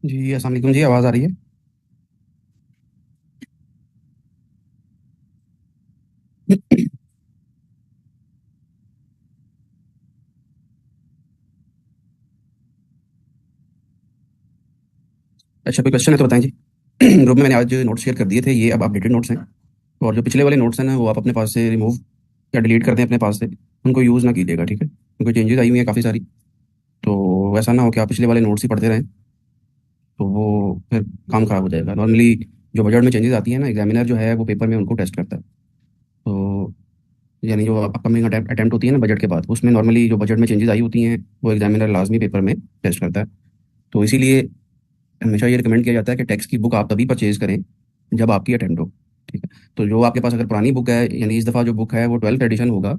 जी अस्सलाम वालेकुम जी, आवाज़ आ रही है। अच्छा, कोई क्वेश्चन है तो बताएं जी। ग्रुप में मैंने आज नोट्स शेयर कर दिए थे, ये अब अपडेटेड नोट्स हैं। और जो पिछले वाले नोट्स हैं ना, वो आप अपने पास से रिमूव या डिलीट कर दें अपने पास से। उनको यूज़ ना कीजिएगा, ठीक है, क्योंकि चेंजेस आई हुई हैं काफ़ी सारी। तो वैसा ना हो कि आप पिछले वाले नोट्स ही पढ़ते रहें, तो वो फिर काम ख़राब हो जाएगा। नॉर्मली जो बजट में चेंजेस आती है ना, एग्जामिनर जो है वो पेपर में उनको टेस्ट करता है। तो यानी जो अपकमिंग अटैम्प्ट होती है ना बजट के बाद, उसमें नॉर्मली जो बजट में चेंजेस आई होती हैं वो एग्जामिनर लाजमी पेपर में टेस्ट करता है। तो इसीलिए हमेशा ये रिकमेंड किया जाता है कि टेक्स्ट की बुक आप तभी परचेज करें जब आपकी अटेम्प्ट हो, ठीक है। तो जो आपके पास अगर पुरानी बुक है, यानी इस दफ़ा जो बुक है वो 12th एडिशन होगा।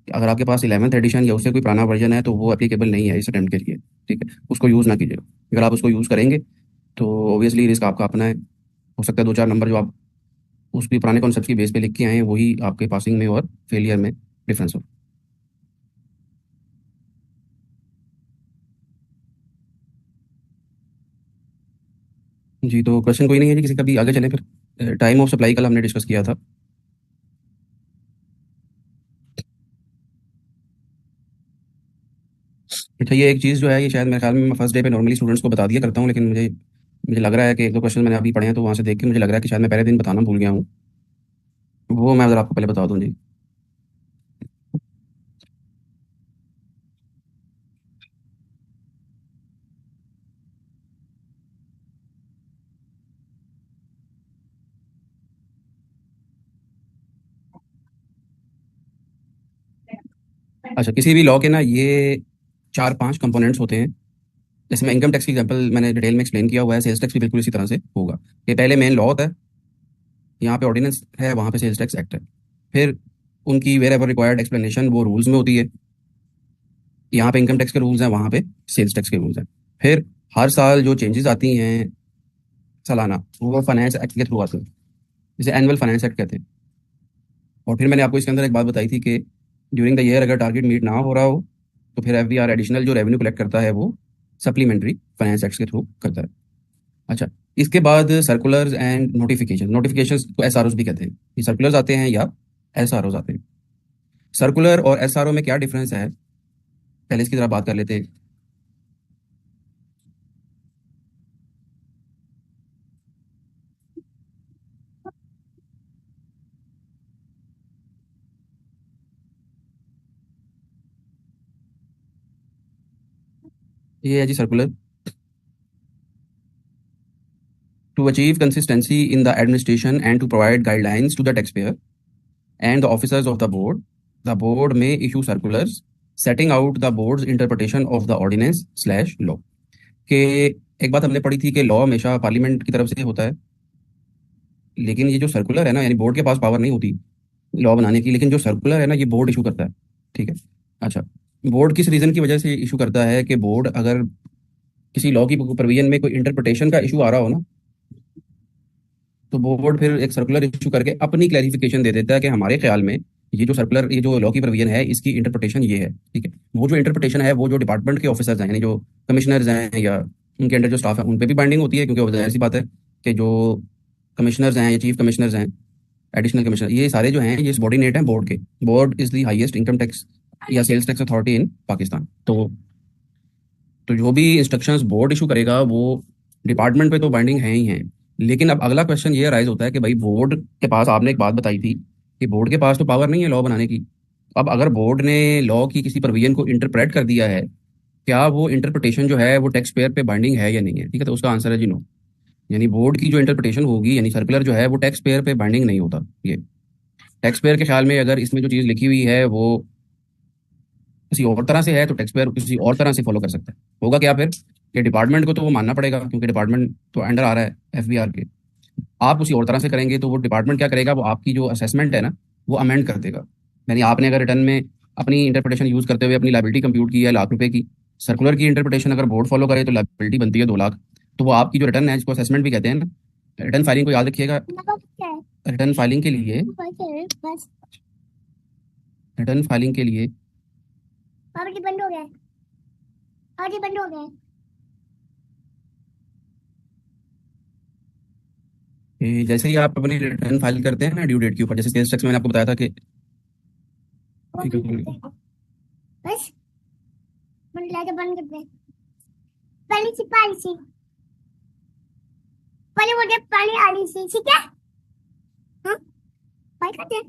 अगर आपके पास 11th एडिशन या उससे कोई पुराना वर्जन है तो वो एप्लीकेबल नहीं है इस अटेम्प्ट के लिए, ठीक है। उसको यूज़ ना कीजिएगा। अगर आप उसको यूज़ करेंगे तो ऑब्वियसली रिस्क आपका अपना है। हो सकता है दो चार नंबर जो आप उसकी पुराने कॉन्सेप्ट की बेस पे लिख के आए हैं वही आपके पासिंग में और फेलियर में डिफरेंस हो। जी, तो क्वेश्चन कोई नहीं है जी किसी का भी, आगे चलें फिर। टाइम ऑफ सप्लाई कल हमने डिस्कस किया था। अच्छा, ये एक चीज़ जो है ये शायद मेरे ख्याल में मैं फर्स्ट डे पे नॉर्मली स्टूडेंट्स को बता दिया करता हूँ, लेकिन मुझे मुझे लग रहा है कि एक दो क्वेश्चन मैंने अभी पढ़े हैं तो वहाँ से देख के मुझे लग रहा है कि शायद मैं पहले दिन बताना भूल गया हूँ। वो मैं ज़रा आपको पहले बता दूँ जी। अच्छा, किसी भी लॉ के ना ये चार पांच कंपोनेंट्स होते हैं। जैसे मैं इनकम टैक्स की एग्जांपल मैंने डिटेल में एक्सप्लेन किया हुआ है, सेल्स टैक्स भी बिल्कुल इसी तरह से होगा। ये पहले मेन लॉ होता है, यहाँ पे ऑर्डिनेंस है, वहाँ पे सेल्स टैक्स एक्ट है। फिर उनकी वेर एवर रिक्वायर्ड एक्सप्लेनेशन वो रूल्स में होती है। यहाँ पे इनकम टैक्स के रूल्स हैं, वहाँ पे सेल्स टैक्स के रूल्स हैं। फिर हर साल जो चेंजेस आती हैं सालाना, वो फाइनेंस एक्ट के थ्रू आती हैं, जिसे एनुअल फाइनेंस एक्ट कहते हैं। और फिर मैंने आपको इसके अंदर एक बात बताई थी कि ड्यूरिंग द ईयर अगर टारगेट मीट ना हो रहा हो तो फिर एफबीआर एडिशनल जो रेवेन्यू कलेक्ट करता है वो सप्लीमेंट्री फाइनेंस एक्ट के थ्रू करता है। अच्छा, इसके बाद सर्कुलर्स एंड नोटिफिकेशंस को एसआरओज भी कहते हैं। ये सर्कुलर्स आते हैं या एसआरओज आते हैं। सर्कुलर और एसआरओ में क्या डिफरेंस है, पहले इसकी तरह बात कर लेते हैं। ये है जी circular. To achieve consistency in the administration and to provide guidelines to the tax payer and the officers of the board may issue circulars setting out the board's interpretation of the ordinance slash law। के एक बात हमने पढ़ी थी कि law हमेशा parliament की तरफ से होता है, लेकिन ये जो सर्कुलर है ना, यानी बोर्ड के पास पावर नहीं होती लॉ बनाने की, लेकिन जो सर्कुलर है ना ये बोर्ड इशू करता है, ठीक है। अच्छा, बोर्ड किस रीज़न की वजह से इशू करता है कि बोर्ड अगर किसी लॉ की प्रोविजन में कोई इंटरप्रिटेशन का इशू आ रहा हो ना, तो बोर्ड फिर एक सर्कुलर इशू करके अपनी क्लैरिफिकेशन दे देता है कि हमारे ख्याल में ये जो सर्कुलर, ये जो लॉ की प्रोविजन है इसकी इंटरप्रिटेशन ये है, ठीक है। वो जो इंटरप्रिटेशन है वो जो डिपार्टमेंट के ऑफिसर्स हैं, यानी जो कमिश्नर्स हैं या उनके अंडर जो स्टाफ है उन पे भी बाइंडिंग होती है, क्योंकि वो जाहिर सी बात है कि जो कमिश्नर्स हैं या चीफ कमिश्नर्स हैं, एडिशनल कमिश्नर, ये सारे जो हैं ये सबॉर्डिनेट हैं बोर्ड के। Board is the highest income tax या sales tax authority in Pakistan. तो जो भी इंस्ट्रक्शंस बोर्ड इशू करेगा वो डिपार्टमेंट पे तो बाइंडिंग है ही है। लेकिन अब अगला क्वेश्चन ये राइज होता है कि भाई बोर्ड के पास, आपने एक बात बताई थी कि बोर्ड के पास तो पावर नहीं है लॉ बनाने की। अब अगर बोर्ड ने लॉ की किसी प्रोविजन को इंटरप्रेट कर दिया है, क्या वो इंटरप्रिटेशन जो है वो टैक्स पेयर पे बाइंडिंग है या नहीं है, ठीक है। तो उसका आंसर है जी नो। यानी बोर्ड की जो इंटरप्रिटेशन होगी, यानी सर्कुलर जो है वो टैक्स पेयर पे बाइंडिंग नहीं होता। ये टैक्स पेयर के ख्याल में अगर इसमें जो चीज़ लिखी हुई है वो किसी और तरह से है तो टैक्स पेयर किसी और तरह से फॉलो कर सकता है। होगा क्या फिर, कि डिपार्टमेंट को तो वो मानना पड़ेगा क्योंकि डिपार्टमेंट तो अंडर आ रहा है एफबीआर के। आप उसी और तरह से करेंगे तो वो डिपार्टमेंट क्या करेगा, वो आपकी जो असेसमेंट है ना वो अमेंड कर देगा। यानी आपने अगर रिटर्न में अपनी इंटरप्रिटेशन यूज करते हुए अपनी लाइबिलिटी कंप्यूट की है ₹1,00,000 की, सर्कुलर की इंटरप्रिटेशन अगर बोर्ड फॉलो करे तो लाइबिलिटी बनती है 2 लाख। तो वो आपकी जो रिटर्न है जिसको असेसमेंट भी कहते हैं ना, रिटर्न फाइलिंग को याद रखिएगा। रिटर्न फाइलिंग के लिए, रिटर्न फाइलिंग के लिए पापा जी बंद हो गया। पापा जी बंद हो गया। कि जैसे ही आप अपनी रिटर्न फाइल करते हैं ना ड्यू डेट के ऊपर, जैसे सेल्स टैक्स में मैंने आपको बताया था कि ठीक है, बस मन लाके बंद कर दे। पानी सी पहले मुझे पानी आनी सी, ठीक है। हाँ, भाई करते हैं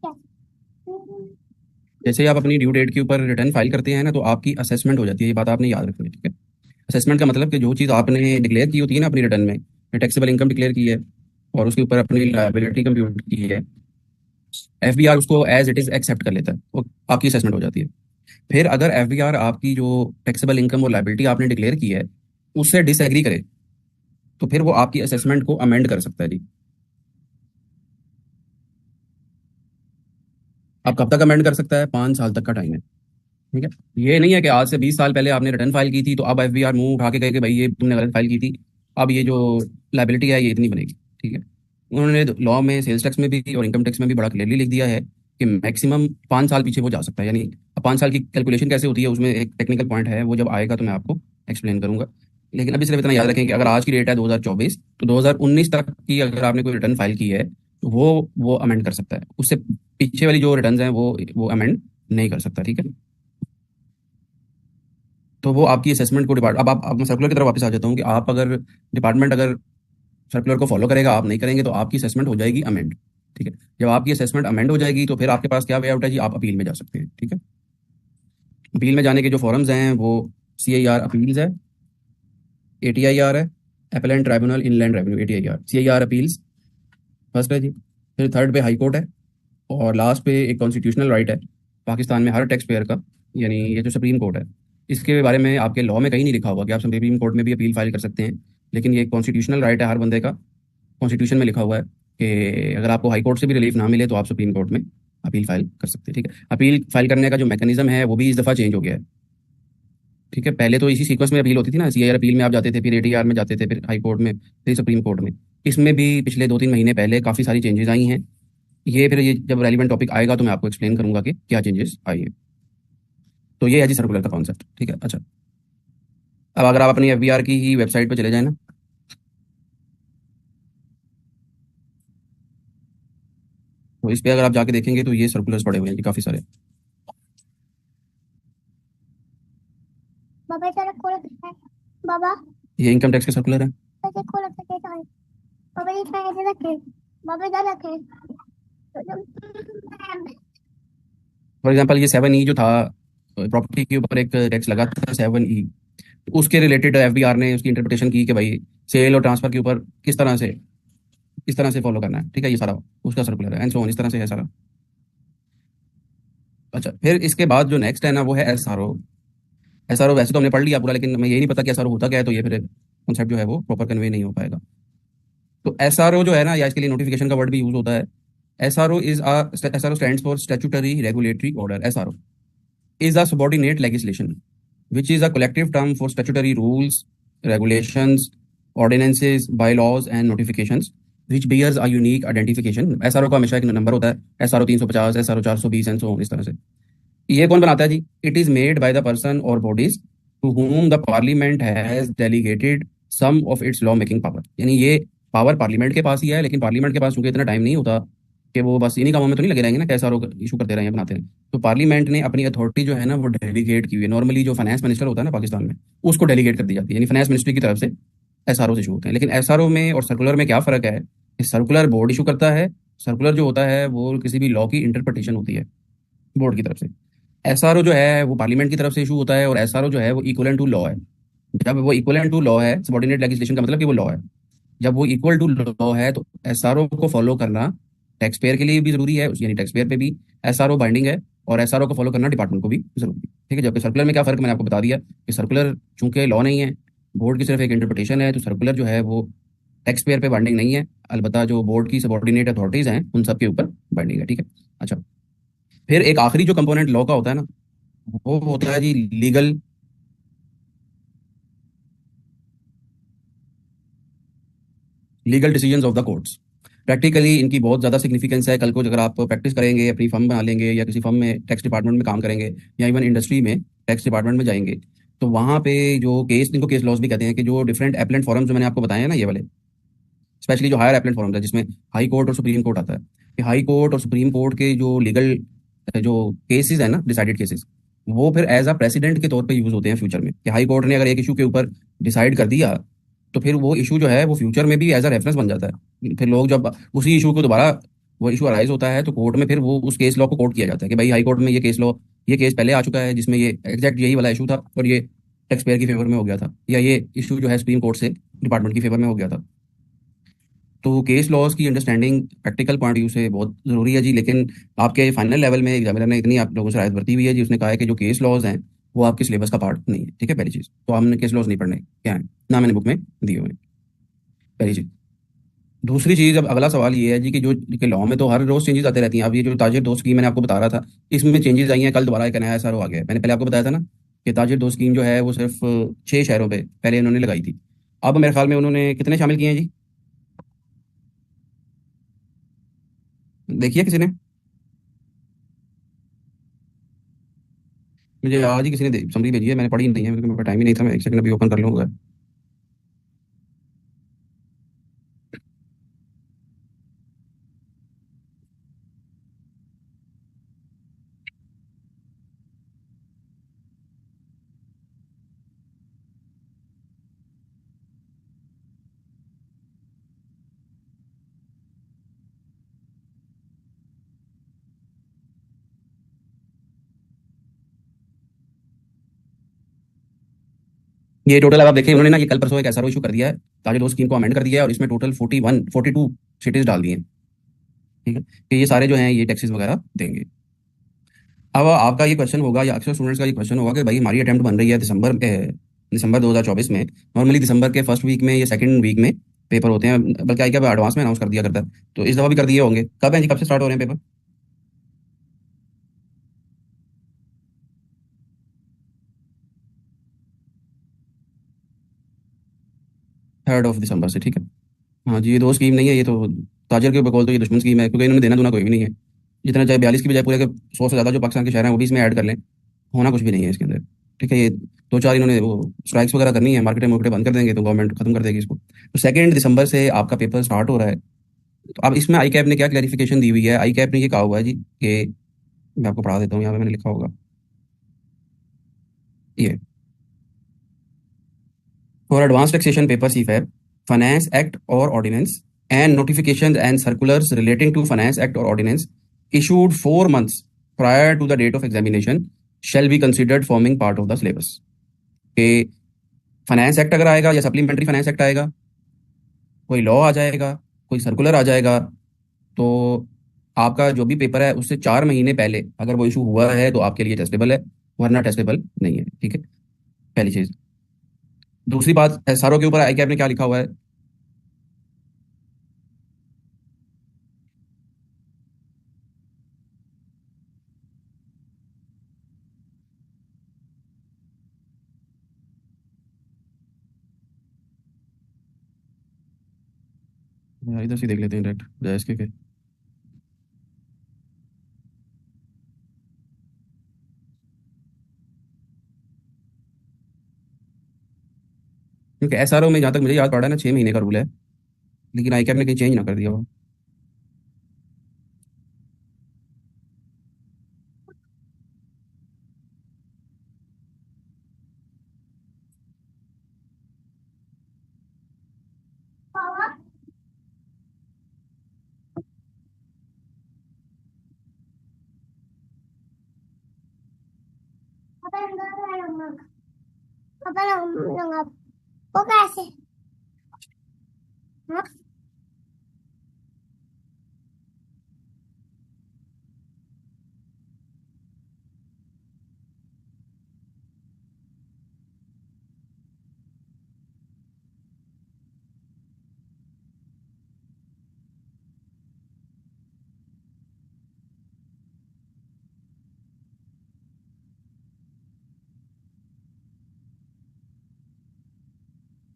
क्या? जैसे ही आप अपनी ड्यू डेट के ऊपर रिटर्न फाइल करते हैं ना, तो आपकी असेसमेंट हो जाती है। ये बात आपने याद रखनी है, ठीक है। असेसमेंट का मतलब कि जो चीज़ आपने डिक्लेयर की होती है ना अपनी रिटर्न में, टैक्सेबल इनकम डिक्लेयर की है और उसके ऊपर अपनी लायबिलिटी कंप्यूट की है, एफबीआर उसको एज इट इज एक्सेप्ट कर लेता है, वो आपकी असेसमेंट हो जाती है। फिर अगर एफबीआर आपकी जो टैक्सेबल इनकम और लायबिलिटी आपने डिक्लेयर की है उससे डिसएग्री करे, तो फिर वो आपकी असेसमेंट को अमेंड कर सकता है जी। आप कब तक अमेंड कर सकता है? 5 साल तक का टाइम है, ठीक है। ये नहीं है कि आज से 20 साल पहले आपने रिटर्न फाइल की थी तो अब एफबीआर मुंह उठा के कहे कि भाई ये तुमने गलत फाइल की थी, अब ये जो लाइबिलिटी है ये इतनी बनेगी, ठीक है। उन्होंने लॉ में सेल्स टैक्स में भी और इनकम टैक्स में भी बड़ा क्लियरली लिख दिया है कि मैक्सिमम 5 साल पीछे वो जा सकता है। यानी अब 5 साल की कैलकुलेशन कैसे होती है उसमें एक टेक्निकल पॉइंट है, वो जब आएगा तो मैं आपको एक्सप्लेन करूंगा। लेकिन अभी सिर्फ इतना याद रखें कि अगर आज की डेट है 2024, तो 2019 तक की अगर आपने कोई रिटर्न फाइल की है तो वो अमेंड कर सकता है। उससे पीछे वाली जो रिटर्न हैं वो अमेंड नहीं कर सकता, ठीक है। तो वो आपकी असेसमेंट को अब मैं सर्कुलर की तरफ वापस आ जाता हूँ कि आप अगर डिपार्टमेंट अगर सर्कुलर को फॉलो करेगा, आप नहीं करेंगे, तो आपकी असेसमेंट हो जाएगी अमेंड, ठीक है। जब आपकी असेसमेंट अमेंड हो जाएगी तो फिर आपके पास क्या वे आउट है जी, आप अपील में जा सकते हैं, ठीक है। अपील में जाने के जो फॉरम्स हैं वो CIR अपील्स है, ATIR है, appellate tribunal inland revenue, ATIR, CIR appeals first है जी। फिर थर्ड पे हाई कोर्ट है और लास्ट पे एक कॉन्स्टिट्यूशनल राइट है पाकिस्तान में हर टैक्स पेयर का, यानी ये जो सुप्रीम कोर्ट है। इसके बारे में आपके लॉ में कहीं नहीं लिखा हुआ कि आप सुप्रीम कोर्ट में भी अपील फाइल कर सकते हैं, लेकिन ये कॉन्स्टिट्यूशनल राइट है हर बंदे का। कॉन्स्टिट्यूशन में लिखा हुआ है कि अगर आपको हाई कोर्ट से भी रिलीफ ना मिले तो आप सुप्रीम कोर्ट में अपील फाइल कर सकते हैं, ठीक है। अपील फाइल करने का जो मैकेनिज्म है वो भी इस दफ़ा चेंज हो गया है, ठीक है। पहले तो इसी सीक्वेंस में अपील होती थी ना, CIR अपील में आप जाते थे, फिर ATR में जाते थे, फिर हाई कोर्ट में, फिर सुप्रीम कोर्ट में। इसमें भी पिछले 2-3 महीने पहले काफ़ी सारी चेंजेस आई हैं। ये जब रेलिवेंट टॉपिक आएगा तो मैं आपको एक्सप्लेन करूंगा कि क्या चेंजेस आई है। तो ये है जी सर्कुलर का कॉन्सेप्ट, ठीक है। अच्छा, अब अगर आप अपनी एफबीआर की ही वेबसाइट पर चले जाए ना, तो इस पे अगर आप जाके देखेंगे तो ये सर्कुलर्स पड़े हुए हैं जी काफ़ी सारे। बाबा जरा खोल है। बाबा ये इनकम टैक्स के सर्कुलर है। ऐसे खोल सकते हैं। बाबा ये क्या ऐसे रखे? बाबा इधर रखे। फॉर एग्जाम्पल ये 7E जो था, प्रॉपर्टी के ऊपर एक टैक्स लगा था 7E, तो उसके रिलेटेड एफबीआर ने उसकी इंटरप्रिटेशन की कि भाई सेल और ट्रांसफर के ऊपर किस तरह से फॉलो करना है, ठीक है। ये सारा उसका सर्कुलर है एंड सो ऑन, इस तरह से है सारा। अच्छा, फिर इसके बाद जो नेक्स्ट है ना वो है SRO। SRO वैसे तो हमने पढ़ लिया पूरा, लेकिन हमें यही नहीं पता कि SRO होता क्या है, तो ये फिर कॉन्सेप्ट जो है वो प्रॉपर कन्वे नहीं हो पाएगा। तो SRO जो है ना, या इसके लिए नोटिफिकेशन का वर्ड भी यूज होता है। SRO stands for statutory regulatory order. SRO is a subordinate legislation, which is a collective term for statutory rules, regulations, ordinances, bylaws, and notifications, which bears a unique identification। SRO का हमेशा एक number होता है, SRO 350, SRO 420 and so इस तरह से। ये कौन बनाता है जी? It is made by the person or bodies to whom the parliament has delegated some of its law making power. यानी ये पावर पार्लियामेंट के पास ही है, लेकिन पार्लियामेंट के पास चूंकि इतना टाइम नहीं होता कि वो बस इन्हीं कामों में तो नहीं लगे रहेंगे ना, कैसा इशू करते रहेंगे बनाते हैं। तो पार्लियामेंट ने अपनी अथॉरिटी जो है ना वो डेलीगेट की हुई है। नॉर्मली जो फाइनेंस मिनिस्टर होता है ना पाकिस्तान में, उसको डेलीगेट कर दी जाती है, यानी फाइनेंस मिनिस्ट्री की तरफ से SRO इशू होते हैं। लेकिन SRO में और सर्कुलर में क्या फ़र्क है कि सर्कुलर बोर्ड इशू करता है, सर्कुलर जो होता है वो किसी भी लॉ की इंटरप्रिटेशन होती है बोर्ड की तरफ से। SRO जो है वो पार्लियामेंट की तरफ से इशू होता है, और SRO जो है वो इक्वल टू लॉ है। जब वो इक्वल टू लॉ है, सबॉर्डिनेट लेजिस्लेशन का मतलब कि वो लॉ है। जब वो इक्वल टू लॉ है तो SRO को फॉलो करना टैक्स पेयर के लिए भी जरूरी है, यानी टैक्स पेयर पे भी SRO बाइंडिंग है, और SRO को फॉलो करना डिपार्टमेंट को भी जरूरी है, ठीक है। जबकि सर्कुलर में क्या फर्क मैंने आपको बता दिया कि सर्कुलर चूंकि लॉ नहीं है, बोर्ड की सिर्फ एक इंटरप्रिटेशन है, तो सर्कुलर जो है वो टैक्स पेयर पे बाइंडिंग नहीं है, अलबत्ता जो बोर्ड की सबॉर्डिनेट अथॉरिटीज हैं उन सब के ऊपर बाइंडिंग है, ठीक है। अच्छा, फिर एक आखिरी जो कंपोनेंट लॉ का होता है ना वो होता है जी legal decisions of the courts. Practically इनकी बहुत ज़्यादा सिग्निफिकेंस है। कल को अगर आप प्रैक्टिस करेंगे, अपनी फर्म बना लेंगे या किसी फर्म में टैक्स डिपार्टमेंट में काम करेंगे, या इवन इंडस्ट्री में टैक्स डिपार्टमेंट में जाएंगे, तो वहाँ पे जो केस, इनको केस लॉज भी कहते हैं, कि जो डिफरेंट एपलेंट फॉरम्स जो मैंने आपको बताए हैं ना, ये वाले स्पेशली जो हायर एपलेट फॉर्म्स है जिसमें हाई कोर्ट और सुप्रीम कोर्ट आता है, कि हाई कोर्ट और सुप्रीम कोर्ट के जो लीगल जो केसेस है ना, डिसाइडेड केसेस, वो फिर एज अ प्रेसिडेंट के तौर पे यूज होते हैं फ्यूचर में, कि हाई कोर्ट ने अगर एक इशू के ऊपर डिसाइड कर दिया तो फिर वो इशू जो है वो फ्यूचर में भी एज अ रेफरेंस बन जाता है। फिर लोग जब उसी इशू को दोबारा, वो इशू अराइज होता है तो कोर्ट में फिर वो उस केस लॉ को कोर्ट किया जाता है कि भाई हाई कोर्ट में ये केस लॉ, ये केस पहले आ चुका है जिसमें ये एग्जैक्ट यही वाला इशू था और ये टैक्स पेयर की फेवर में हो गया था, या ये इशू जो है सुप्रीम कोर्ट से डिपार्टमेंट की फेवर में हो गया था। तो केस लॉज की अंडरस्टैंडिंग प्रैक्टिकल पॉइंट व्यू से बहुत ज़रूरी है जी। लेकिन आपके फाइनल लेवल में एग्जामिनर ने इतनी आप लोगों से रायत बरती हुई है जी, उसने कहा है कि जो केस लॉज हैं वो आपके सिलेबस का पार्ट नहीं है, ठीक है, पहली चीज़ तो हमने केस लॉज नहीं पढ़ने क्या है, ना मैंने बुक में दिए हुए हैं, पहली चीज़। दूसरी चीज़, अब अगला सवाल ये है जी कि जो कि लॉ में तो हर रोज़ चेंजेस आते रहती हैं। अब ये जो ताजिर दोस्त स्कीम मैंने आपको बता रहा था, इसमें चेंजेस आई हैं, कल दोबारा एक नया एसआर आ गया है। मैंने पहले आपको बताया था ना कि ताजिर दोस्त स्कीम जो है वो सिर्फ 6 शहरों पे पहले उन्होंने लगाई थी, अब मेरे ख्याल में उन्होंने कितने शामिल किए हैं जी, देखिए किसी ने, मुझे आज ही किसी ने समरी भेजी है, मैंने पढ़ी नहीं है क्योंकि मेरे पास टाइम ही नहीं था। मैं एक सेकंड अभी ओपन कर लूंगा। ये टोटल अब आप देखिए उन्होंने ना, ये कल परसों एक एसआरओ इशू कर दिया है, ताकि दो स्कीम को अमेंड कर दिया है और इसमें टोटल 42 सिटीज डाल दी हैं, ठीक है, कि ये सारे जो हैं ये टैक्सेस वगैरह देंगे। अब आपका ये क्वेश्चन होगा या अक्सर स्टूडेंट्स का ये क्वेश्चन होगा कि भाई हमारी अटेम्प्ट बन रही है दिसंबर 2024 में, नॉर्मली दिसंबर के फर्स्ट वीक में या सेकंड वीक में पेपर होते हैं, बल्कि आई क्या एडवांस में अनाउंस कर दिया करता है, तो इस दफा भी कर दिए होंगे। कब है जी, कब से स्टार्ट हो रहे हैं पेपर? 3 दिसंबर से, ठीक है। हाँ जी, ये दो स्कीम नहीं है, ये तो ताजर के बकौल तो ये दुश्मन स्कीम है, क्योंकि इन्होंने देना दूना कोई भी नहीं है। जितना चाहे 42 की बजाय पूरे के 100 से ज़्यादा जो पाकिस्तान के शहर हैं वो भी इसमें ऐड कर लें, होना कुछ भी नहीं है इसके अंदर, ठीक है। ये दो चार इन्होंने वो स्ट्राइक्स वगैरह करनी है, मार्केटें मार्केटें बंद कर देंगे तो गवर्नमेंट खत्म कर देगी इसको। तो 2 दिसंबर से आपका पेपर स्टार्ट हो रहा है। तो अब इसमें आई कैप ने क्या क्लैरिफिकेशन दी हुई है, आई कैप ने ये कहा हुआ है जी कि मैं आपको पढ़ा देता हूँ, यहाँ पे मैंने लिखा होगा ये, for advance taxation paper CFAP, finance act और ordinance and notification and circulars relating to finance act और ordinance issued 4 months prior to the date of examination shall be considered forming part of the syllabus। कि finance act अगर आएगा या supplementary finance act आएगा, कोई law आ जाएगा, कोई circular आ जाएगा, तो आपका जो भी पेपर है उससे 4 महीने पहले अगर वो इशू हुआ है तो आपके लिए टेस्टेबल है, वरना टेस्टेबल नहीं है, ठीक है, पहली चीज। दूसरी बात, एसआरओ के ऊपर आई कैप ने क्या लिखा हुआ है, इधर से देख लेते हैं डायरेक्ट जायज के। क्योंकि एसआरओ में जहाँ तक मुझे याद पड़ा है ना, 6 महीने का रूल है, लेकिन आई कैप ने कहीं चेंज ना कर दिया हो। पापा पापा लंगा पापा लंगा वो कैसे हाँ?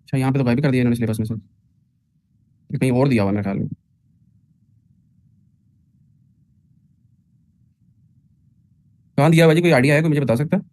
अच्छा, यहाँ पे तो गायब कर दिया इन्होंने सिलेबस में से, ये कहीं और दिया हुआ है मेरे ख्याल में। कहाँ दिया हुआ जी, कोई आइडिया है, कोई मुझे बता सकता है?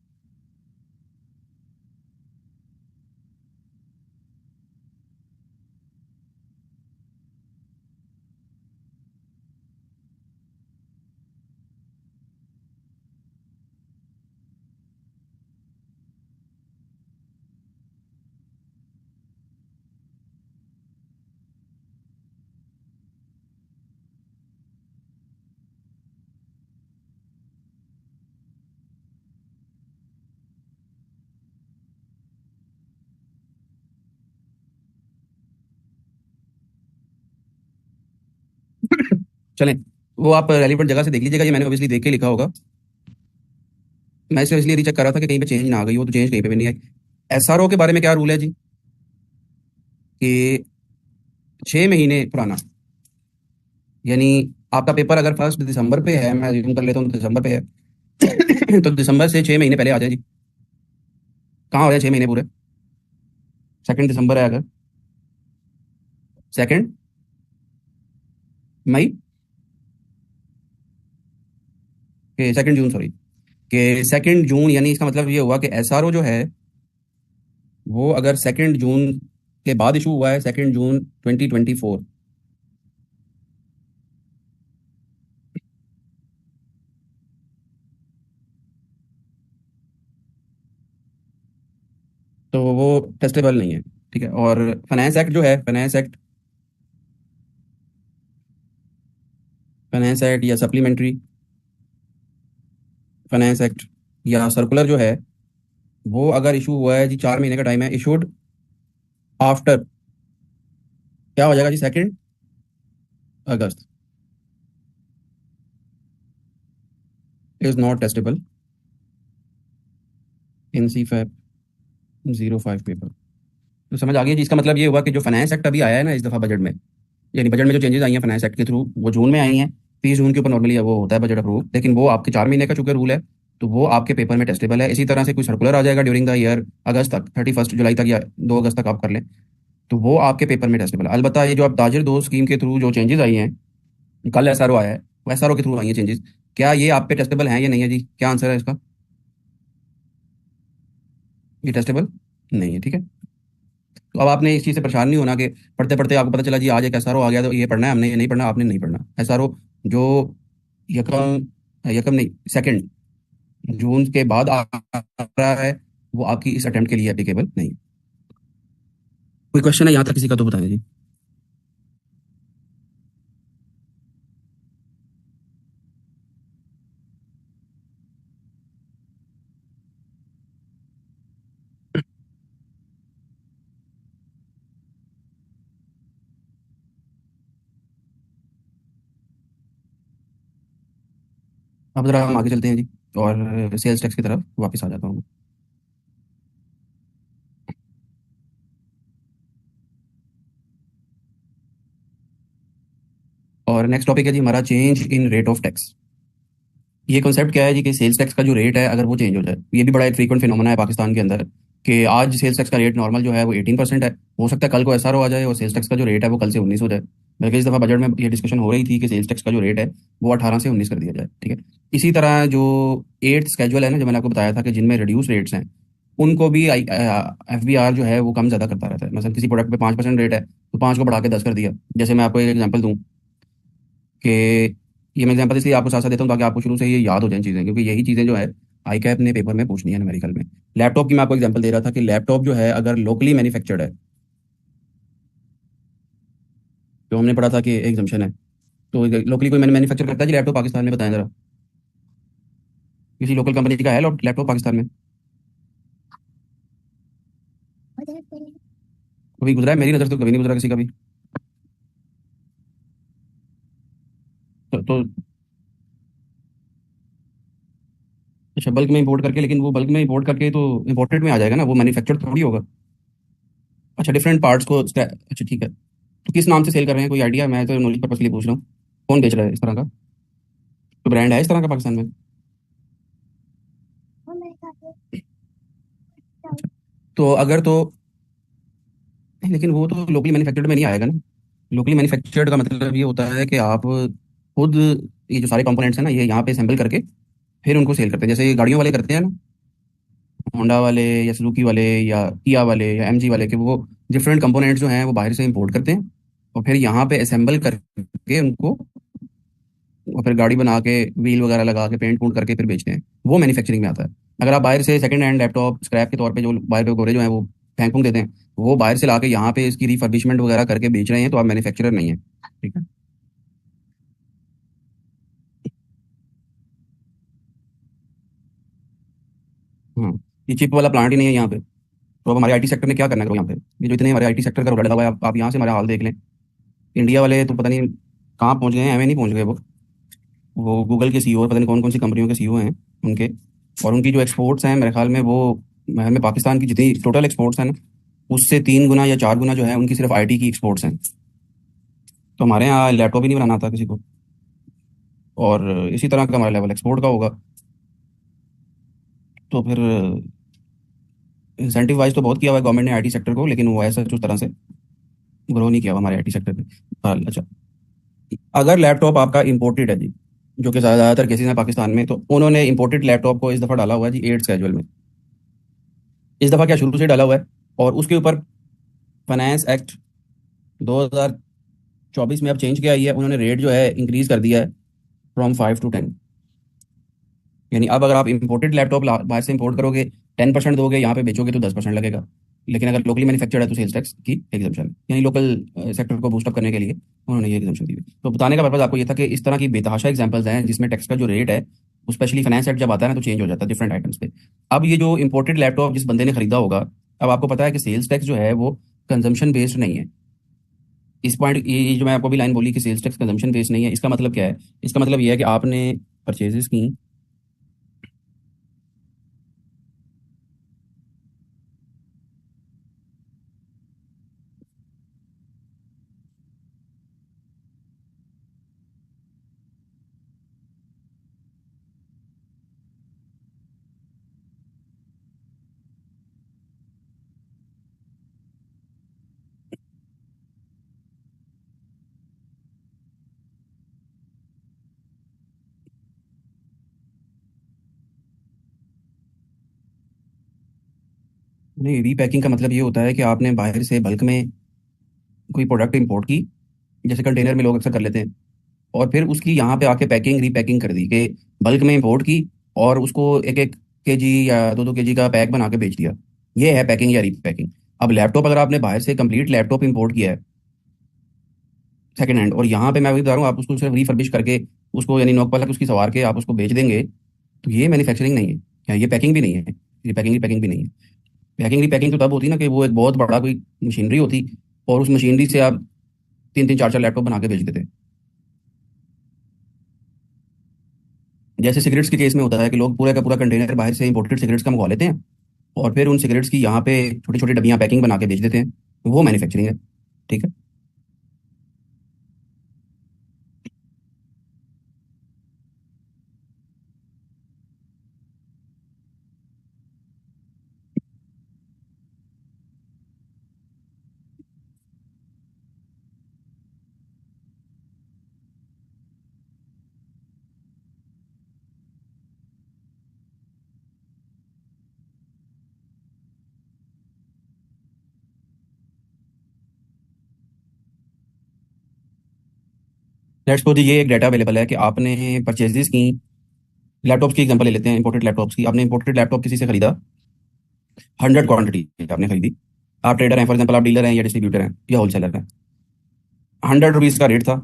चलें, वो आप रेलिवेंट जगह से देख लीजिएगा, ये मैंने ऑब्वियसली देख के लिखा होगा। मैं इसे इसलिए रीचेक कर रहा था कि कहीं पे चेंज ना आ गई हो, तो चेंज कहीं पे भी नहीं आई। एसआरओ के बारे में क्या रूल है जी, कि 6 महीने पुराना, यानी आपका पेपर अगर 1 दिसंबर पे है, मैं अज्यूम कर लेता हूँ दिसंबर पे है तो दिसंबर से 6 महीने पहले आ जाए जी। कहाँ हो रहे हैं 6 महीने पूरे? 2 दिसंबर है अगर, 2 मई के 2 जून, सॉरी, कि 2 जून, यानी इसका मतलब ये हुआ कि एसआरओ जो है वो अगर 2 जून के बाद इशू हुआ है, 2 जून 2024, तो वो टेस्टेबल नहीं है। ठीक है, और फाइनेंस एक्ट जो है, फाइनेंस एक्ट या सप्लीमेंट्री फाइनेंस एक्ट या सर्कुलर जो है, वो अगर इशू हुआ है जी, 4 महीने का टाइम है, इशूड आफ्टर, क्या हो जाएगा जी, 2 August, is not testable in CFAP 05 paper. तो समझ आ गई जी, इसका मतलब ये हुआ कि जो फाइनेंस एक्ट अभी आया है ना इस दफ़ा बजट में, यानी बजट में जो चेंजेस आई हैं फाइनेंस एक्ट के थ्रू, वो जून में आई हैं। 30 जून के ऊपर नॉर्मली वो होता है बजट अप्रूव, लेकिन वो आपके 4 महीने का चूंकि रूल है, तो वो आपके पेपर में टेस्टेबल है। इसी तरह से कोई सर्कुलर आ जाएगा ड्यूरिंग द ईयर अगस्त तक, 31 जुलाई तक या 2 अगस्त तक आप कर लें, तो वो आपके पेपर में टेस्टेबल है। अलबत्ता ये जो आप ताजिर दोस्त स्कीम के थ्रू जो चेंजेस आई हैं, कल एसआरओ आया है, वो एसआरओ के थ्रू आई हैं चेंजेस, क्या ये आप पे टेस्टेबल हैं या नहीं है जी? क्या आंसर है इसका? ये टेस्टेबल नहीं है। ठीक है, तो अब आपने इस चीज़ से परेशान नहीं होना कि पढ़ते पढ़ते आपको पता चला जी आज एक एसआरओ आ गया तो ये पढ़ना है हमने, ये नहीं पढ़ना, आपने नहीं पढ़ना एसआरओ। जो यकम यकम नहीं, 2 जून के बाद आ रहा है, वो आपकी इस अटेम्प्ट के लिए एप्लीकेबल नहीं। कोई क्वेश्चन है यहाँ तक किसी का तो बताएं जी। अब जरा हम आगे चलते हैं जी, और सेल्स टैक्स की तरफ वापस आ जाता हूँ। और नेक्स्ट टॉपिक है जी हमारा, change in rate of tax. ये कॉन्सेप्ट क्या है जी, कि सेल्स टैक्स का जो रेट है अगर वो चेंज हो जाए, ये भी बड़ा एक फ्रीक्वेंट फिनोमेना है पाकिस्तान के अंदर, कि आज सेल्स टैक्स का रेट नॉर्मल जो है वो 18% है, हो सकता है कल को एसआरओ आ जाए और सेल्स टैक्स का जो रेट है वो कल से 19 हो जाए। बल्कि इस दफ़ा बजट में ये डिस्कशन हो रही थी कि सेल्स टैक्स का जो रेट है वो 18 से 19 कर दिया जाए। ठीक है, इसी तरह जो 8th स्केजुअल है ना, जो मैंने आपको बताया था कि जिनमें रिड्यूस रेट्स हैं, उनको भी एफबीआर जो है वो कम ज़्यादा करता रहता है। मतलब किसी प्रोडक्ट पे 5% रेट है तो 5 को बढ़ा के 10 कर दिया। जैसे मैं आपको एक एग्जांपल दूं, कि ये मैं एग्जांपल इसलिए आपको साथ साथ देता हूँ ताकि आपको शुरू से ये याद हो जाए चीज़ें, क्योंकि यही चीज़ें जो है आई कैप ने पेपर में पूछनी है न्यूमेरिकल में। लैपटॉप की मैं आपको एग्जांपल दे रहा था कि लैपटॉप जो है अगर लोकली मैन्युफैक्चर्ड है, जो हमने पढ़ा था कि एग्जाम्पशन है, तो लोकली कोई मैन्युफैक्चर करता है जी लैपटॉप पाकिस्तान में? बताएं जरा, किसी लोकल कंपनी का है लैपटॉप पाकिस्तान में? कभी गुजरा है? मेरी नज़र से तो कभी नहीं गुजरा किसी का भी। तो अच्छा, बल्क में इंपोर्ट करके, लेकिन वो बल्क में इंपोर्ट करके तो इंपोर्टेड में आ जाएगा ना, वो मैन्युफैक्चर्ड थोड़ी होगा। अच्छा, डिफरेंट पार्ट्स को अच्छा ठीक है, तो किस नाम से सेल कर रहे हैं, कोई आइडिया? मैं तो नॉलेज पर्पस के लिए पूछ रहा हूँ, कौन बेच रहा है इस तरह का? कोई ब्रांड है इस तरह का पाकिस्तान में? तो अगर तो नहीं, लेकिन वो तो लोकली मैन्युफैक्चर्ड में नहीं आएगा ना। लोकली मैन्युफैक्चर्ड का मतलब ये होता है कि आप खुद ये जो सारे कंपोनेंट्स हैं ना, ये यहाँ पे असेंबल करके फिर उनको सेल करते हैं, जैसे ये गाड़ियों वाले करते हैं ना, होंडा वाले या सुजुकी वाले या किया वाले या एमजी वाले, के वो डिफरेंट कंपोनेंट्स जो हैं वो बाहर से इंपोर्ट करते हैं और फिर यहाँ पे असेंबल करके उनको, और फिर गाड़ी बना के व्हील वगैरह लगा के पेंट पूंट करके फिर बेचते हैं। वो मैन्युफैक्चरिंग में आता है। अगर आप बाहर से सेकंड हैंड लैपटॉप स्क्रैप के तौर पे जो बाहर के गोरे जो हैं वो फेंक फूंक देते हैं, वो बाहर से लाके यहाँ पे इसकी रिफर्बिशमेंट वगैरह करके बेच रहे हैं, तो आप मैन्युफैक्चरर नहीं है। ठीक है, हाँ, ये चिप वाला प्लांट ही नहीं है यहाँ पे, तो अब हमारे आईटी सेक्टर ने क्या करना है यहाँ पे? ये जो इतने हमारे आईटी सेक्टर का रोला लगा हुआ है, आप यहाँ से हमारा हाल देख लें। इंडिया वाले तो पता नहीं कहाँ पहुँच गए हैं, एवं नहीं पहुँच गए वो गूगल के सीईओ, पता नहीं कौन कौन सी कंपनियों के सीईओ हैं उनके। और उनकी जो एक्सपोर्ट्स हैं मेरे ख्याल में वो, हमें पाकिस्तान की जितनी टोटल एक्सपोर्ट्स हैं ना, उससे 3 गुना या 4 गुना जो है उनकी सिर्फ आईटी की एक्सपोर्ट्स हैं। तो हमारे यहाँ लैपटॉप ही नहीं बनाना आता किसी को, और इसी तरह का हमारा लेवल एक्सपोर्ट का होगा। तो फिर इंसेंटिव वाइज तो बहुत किया हुआ है गवर्नमेंट ने आईटी सेक्टर को, लेकिन वो ऐसा उस तरह से ग्रो नहीं किया हुआ हमारे आईटी सेक्टर में। अच्छा, अगर लैपटॉप आपका इंपोर्टेड है जी, जो कि ज़्यादातर केसेस हैं पाकिस्तान में, तो उन्होंने इंपोर्टेड लैपटॉप को इस दफ़ा डाला हुआ है जी 8 स्केजुअल में। इस दफ़ा क्या, शुरू से डाला हुआ है। और उसके ऊपर फाइनेंस एक्ट 2024 में अब चेंज किया ही है उन्होंने, रेट जो है इंक्रीज कर दिया है फ्रॉम 5 to 10। यानी अब अगर आप इंपोर्टेड लैपटॉप बाहर से इंपोर्ट करोगे, 10% दोगे, यहाँ पे बेचोगे तो 10% लगेगा। लेकिन अगर लोकली मैन्युफैक्चर्ड है तो सेल्स टैक्स की एग्जाम्पशन, यानी लोकल सेक्टर को बूस्टअप करने के लिए उन्होंने ये एग्जाम्पशन दी हुई। तो बताने का पर्पज आपको ये था कि इस तरह की बेतहाशा एग्जाम्पल्स हैं जिसमें टैक्स का जो रेट है, स्पेशली फाइनेंस एक्ट जब आता है ना, तो चेंज हो जाता है डिफरेंट आइटम्स पे। अब ये जो इंपोर्टेड लैपटॉप जिस बंदे ने खरीदा होगा, अब आपको पता है कि सेल्स टैक्स जो है वो कंजम्पशन बेस्ड नहीं है। इस पॉइंट, ये जो मैं आपको भी लाइन बोली कि सेल्स टैक्स कंजम्पशन बेस्ड नहीं है, इसका मतलब क्या है? इसका मतलब ये है कि आपने परचेजेस की। नहीं, रीपैकिंग का मतलब ये होता है कि आपने बाहर से बल्क में कोई प्रोडक्ट इंपोर्ट की, जैसे कंटेनर में लोग अक्सर कर लेते हैं, और फिर उसकी यहाँ पे आके पैकिंग रीपैकिंग कर दी कि बल्क में इंपोर्ट की, और उसको 1-1 केजी या 2-2 केजी का पैक बना के बेच दिया। ये है पैकिंग या रीपैकिंग। अब लैपटॉप, अगर आपने बाहर से कंप्लीट लैपटॉप इंपोर्ट किया है सेकंड हैंड, और यहाँ पे मैं वही बता रहा हूँ, आप उसको सिर्फ रिफर्बिश करके उसको, यानी नोक पलक उसकी सवार के आप उसको बेच देंगे, तो ये मैन्युफैक्चरिंग नहीं है, या ये पैकिंग भी नहीं है। ये पैकिंग रीपैकिंग भी नहीं है। पैकिंग रीपैकिंग तो तब होती ना कि वो एक बहुत बड़ा कोई मशीनरी होती, और उस मशीनरी से आप 3-3 4-4 लैपटॉप बना के बेच देते। जैसे सिगरेट्स के केस में होता है कि लोग पूरा का पूरा कंटेनर बाहर से इंपोर्टेड सिगरेट्स का मंगवा लेते हैं, और फिर उन सिगरेट्स की यहाँ पे छोटी छोटी डब्बियाँ पैकिंग बना के बेच देते हैं। वो मैन्युफैक्चरिंग है। ठीक है। लेट्स सपोज ये एक डाटा अवेलेबल है कि आपने परचेजेस की, लैपटॉप्स की एग्जांपल ले लेते हैं, इंपोर्टेड लैपटॉप्स की। आपने इंपोर्टेड लैपटॉप किसी से खरीदा, 100 क्वांटिटी आपने खरीदी। आप ट्रेडर हैं, फॉर एग्जाम्पल, आप डीलर हैं या डिस्ट्रीब्यूटर हैं या होलसेलर हैं। 100 रुपीज़ का रेट था।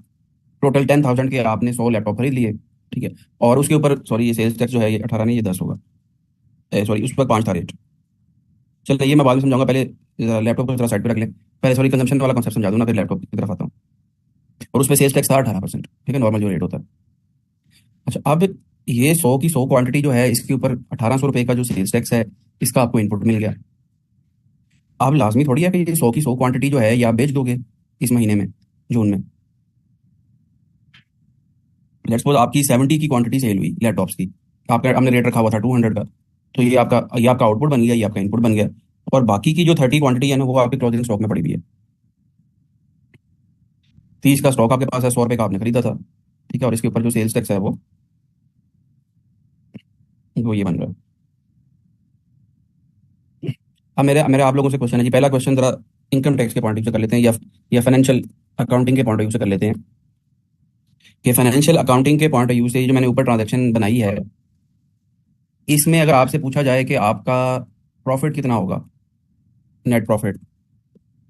टोटल 10,000 के आपने 100 लैपटॉप खरीद लिए। ठीक है। और उसके ऊपर, सॉरी, ये सेल्स टैक्स जो है ये 18 नहीं, ये 10 होगा। सॉरी, उस पर 5 था रेट। चलिए, ये मैं बाद में समझाऊंगा, पहले लैपटॉप को थोड़ा साइड पे रख लें। पहले सॉरी, कंजम्पशन वाला कॉन्सेप्ट समझा दूं ना, फिर लैपटॉप की तरफ आता हूँ। और उस पर सेल्स टैक्स था 18%। ठीक है, नॉर्मल जो रेट होता है। अच्छा, अब ये 100 की 100 क्वांटिटी जो है, इसके ऊपर 1800 रुपये का जो सेल्स टैक्स है, इसका आपको इनपुट मिल गया। अब लाजमी थोड़ी है कि ये 100 की 100 क्वांटिटी जो है ये आप बेच दोगे इस महीने में, जून में। लेट्स सपोज आपकी 70 की क्वांटिटी सेल हुई लैपटॉप्स की, आपका हमने रेट रखा हुआ था 200 का। तो ये आपका आउटपुट बन गया, ये आपका इनपुट बन गया। और बाकी की जो 30 क्वांटिटी है ना, वो आपके क्लोजिंग स्टॉक में पड़ी हुई है। 30 का स्टॉक आपके पास है, 100 रुपये का आपने खरीदा था। ठीक है, और इसके ऊपर जो सेल्स टैक्स है वो ये बन रहा है। अब मेरे मेरे आप लोगों से क्वेश्चन है जी, पहला क्वेश्चन जरा इनकम टैक्स के पॉइंट ऑफ व्यू से कर लेते हैं, या फाइनेंशियल अकाउंटिंग के पॉइंट ऑफ व्यू से कर लेते हैं। कि फाइनेंशियल अकाउंटिंग के पॉइंट ऑफ व्यू से ये जो मैंने ऊपर ट्रांजैक्शन बनाई है, इसमें अगर आपसे पूछा जाए कि आपका प्रॉफिट कितना होगा, नेट प्रॉफिट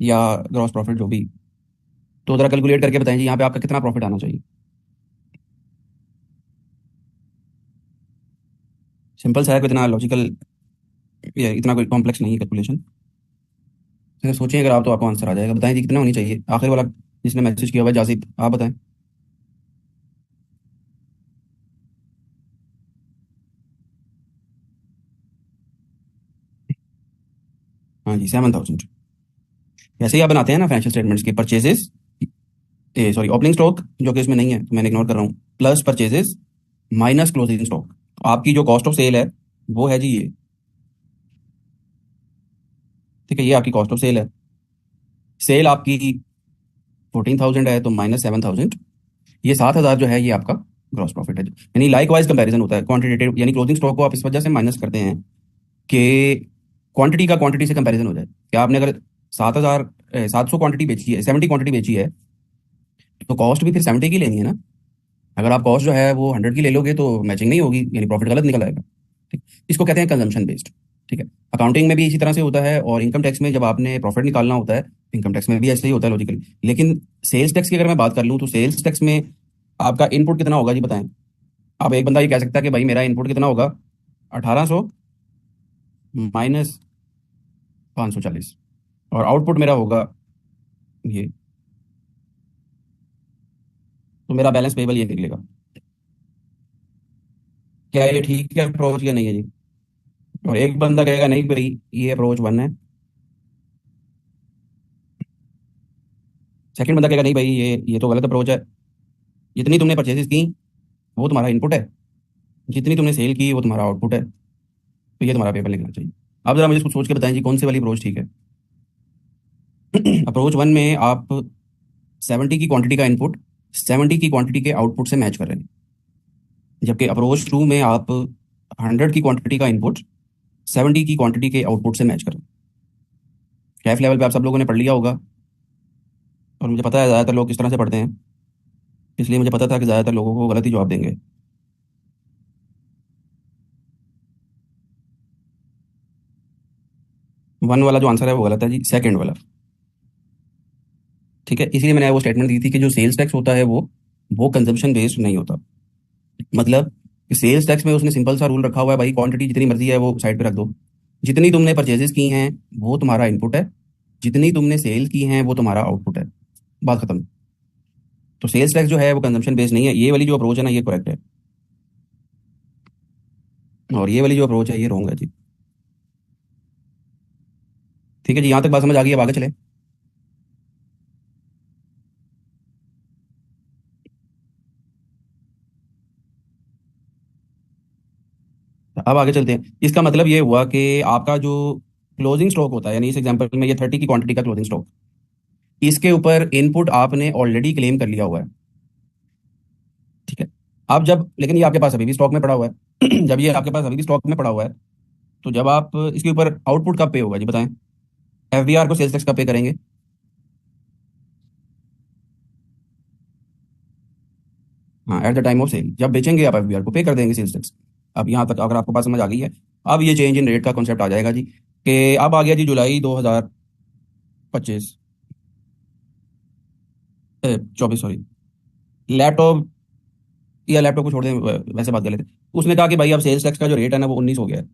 या ग्रॉस प्रॉफिट जो भी, तो जरा कैलकुलेट करके बताएं जी यहाँ पे आपका कितना प्रॉफिट आना चाहिए। सिंपल सा है, कोई इतना लॉजिकल या इतना कोई कॉम्प्लेक्स नहीं है कैलकुलेशन। सोचिए अगर आप, तो आपको आंसर आ जाएगा। बताएं जी कितना होनी चाहिए, आखिर वाला जिसने मैसेज किया हुआ है, जासिब, आप बताएं। हाँ जी 7,000। ऐसे ही आप बनाते हैं ना फाइनेंशियल स्टेटमेंट्स के परचेजेस, सॉरी ओपनिंग स्टॉक जो कि इसमें नहीं है तो मैंने इग्नोर कर रहा हूँ, plus purchases minus closing stock. आपकी जो कॉस्ट ऑफ सेल है वो है जी ये, ठीक है, ये आपकी कॉस्ट ऑफ सेल है। सेल आपकी 14,000 है तो माइनस 7,000, ये 7,000 जो है ये आपका ग्रॉस प्रॉफिट है। यानी लाइक वाइज कंपेरिजन होता है क्वांटिटेटिव, यानी क्लोजिंग स्टॉक को आप इस वजह से माइनस करते हैं कि क्वांटिटी का क्वांटिटी से कंपैरिजन हो जाए। कि आपने अगर 7,000 700 क्वांटिटी बेची है, 70 क्वांटिटी बेची है, तो कॉस्ट भी फिर 70 की लेनी है ना। अगर आप कॉस्ट जो है वो 100 की ले लोगे तो मैचिंग नहीं होगी, यानी प्रॉफिट गलत निकल आएगा। ठीक, इसको कहते हैं कंजम्पशन बेस्ड। ठीक है, अकाउंटिंग में भी इसी तरह से होता है, और इनकम टैक्स में जब आपने प्रॉफिट निकालना होता है, इनकम टैक्स में भी ऐसे ही होता है लॉजिकली। लेकिन सेल्स टैक्स की अगर मैं बात कर लूँ तो सेल्स टैक्स में आपका इनपुट कितना होगा जी बताएं। अब एक बंदा ये कह सकता है कि भाई मेरा इनपुट कितना होगा, 1,800 माइनस 540, और आउटपुट मेरा होगा ये, तो मेरा बैलेंस पेबल ये निकलेगा। क्या ये ठीक है अप्रोच या नहीं है जी? और एक बंदा कहेगा नहीं भाई ये अप्रोच वन है, सेकंड बंदा कहेगा नहीं भाई ये तो गलत अप्रोच है। जितनी तुमने परचेजेस की वो तुम्हारा इनपुट है, जितनी तुमने सेल की वो तुम्हारा आउटपुट है, तो ये तुम्हारा पेपर लिखना चाहिए। आप जरा मुझे कुछ सोच के बताएं जी कौन सी वाली अप्रोच ठीक है। अप्रोच वन में आप 70 की क्वांटिटी का इनपुट 70 की क्वांटिटी के आउटपुट से मैच कर रहे हैं, जबकि अप्रोच टू में आप 100 की क्वांटिटी का इनपुट 70 की क्वांटिटी के आउटपुट से मैच कर रहे हैं। कैफ लेवल पे आप सब लोगों ने पढ़ लिया होगा, और मुझे पता है ज़्यादातर लोग किस तरह से पढ़ते हैं, इसलिए मुझे पता था कि ज़्यादातर लोगों को गलत ही जवाब देंगे। वन वाला जो आंसर है वो गलत है जी, सेकंड वाला। ठीक है, इसीलिए मैंने वो स्टेटमेंट दी थी कि जो सेल्स टैक्स होता है वो कंजम्पशन बेस्ड नहीं होता। मतलब सेल्स टैक्स में उसने सिंपल सा रूल रखा हुआ है, भाई क्वांटिटी जितनी मर्जी है वो साइड पे रख दो, जितनी तुमने परचेजेस की हैं वो तुम्हारा इनपुट है, जितनी तुमने सेल की हैं वो तुम्हारा आउटपुट है, बात खत्म। तो सेल्स टैक्स जो है वो कंजम्पशन बेस्ड नहीं है। ये वाली जो अप्रोच है ना ये करेक्ट है, और ये वाली जो अप्रोच है ये रॉन्ग है जी। ठीक है जी, यहाँ तक बात समझ आ गई, अब आगे चले। अब आगे चलते हैं। इसका मतलब ये हुआ कि आपका जो क्लोजिंग स्टॉक होता है, यानी इस एग्जांपल में ये 30 की क्वांटिटी का क्लोजिंग स्टॉक, इसके ऊपर इनपुट आपने ऑलरेडी क्लेम कर लिया हुआ है। ठीक है, अब जब लेकिन ये आपके पास अभी भी स्टॉक में पड़ा हुआ है जब ये आपके पास अभी भी स्टॉक में पड़ा हुआ है, तो जब आप इसके ऊपर आउटपुट कब पे होगा जी बताएं। एफबीआर को सेल्स टैक्स कब पे करेंगे? हाँ, at the time of sale, जब बेचेंगे आप एफबीआर को पे कर देंगे सेल्स टैक्स। अब यहाँ तक अगर आपको बात समझ आ गई है, अब ये चेंज इन रेट का कॉन्सेप्ट आ जाएगा जी, कि अब आ गया जी जुलाई 2025, 24 सॉरी, लैपटॉप, या लैपटॉप को छोड़ दें, वैसे बात कर लेते हैं। उसने कहा कि भाई अब सेल्स टैक्स का जो रेट है ना वो 19 हो गया है।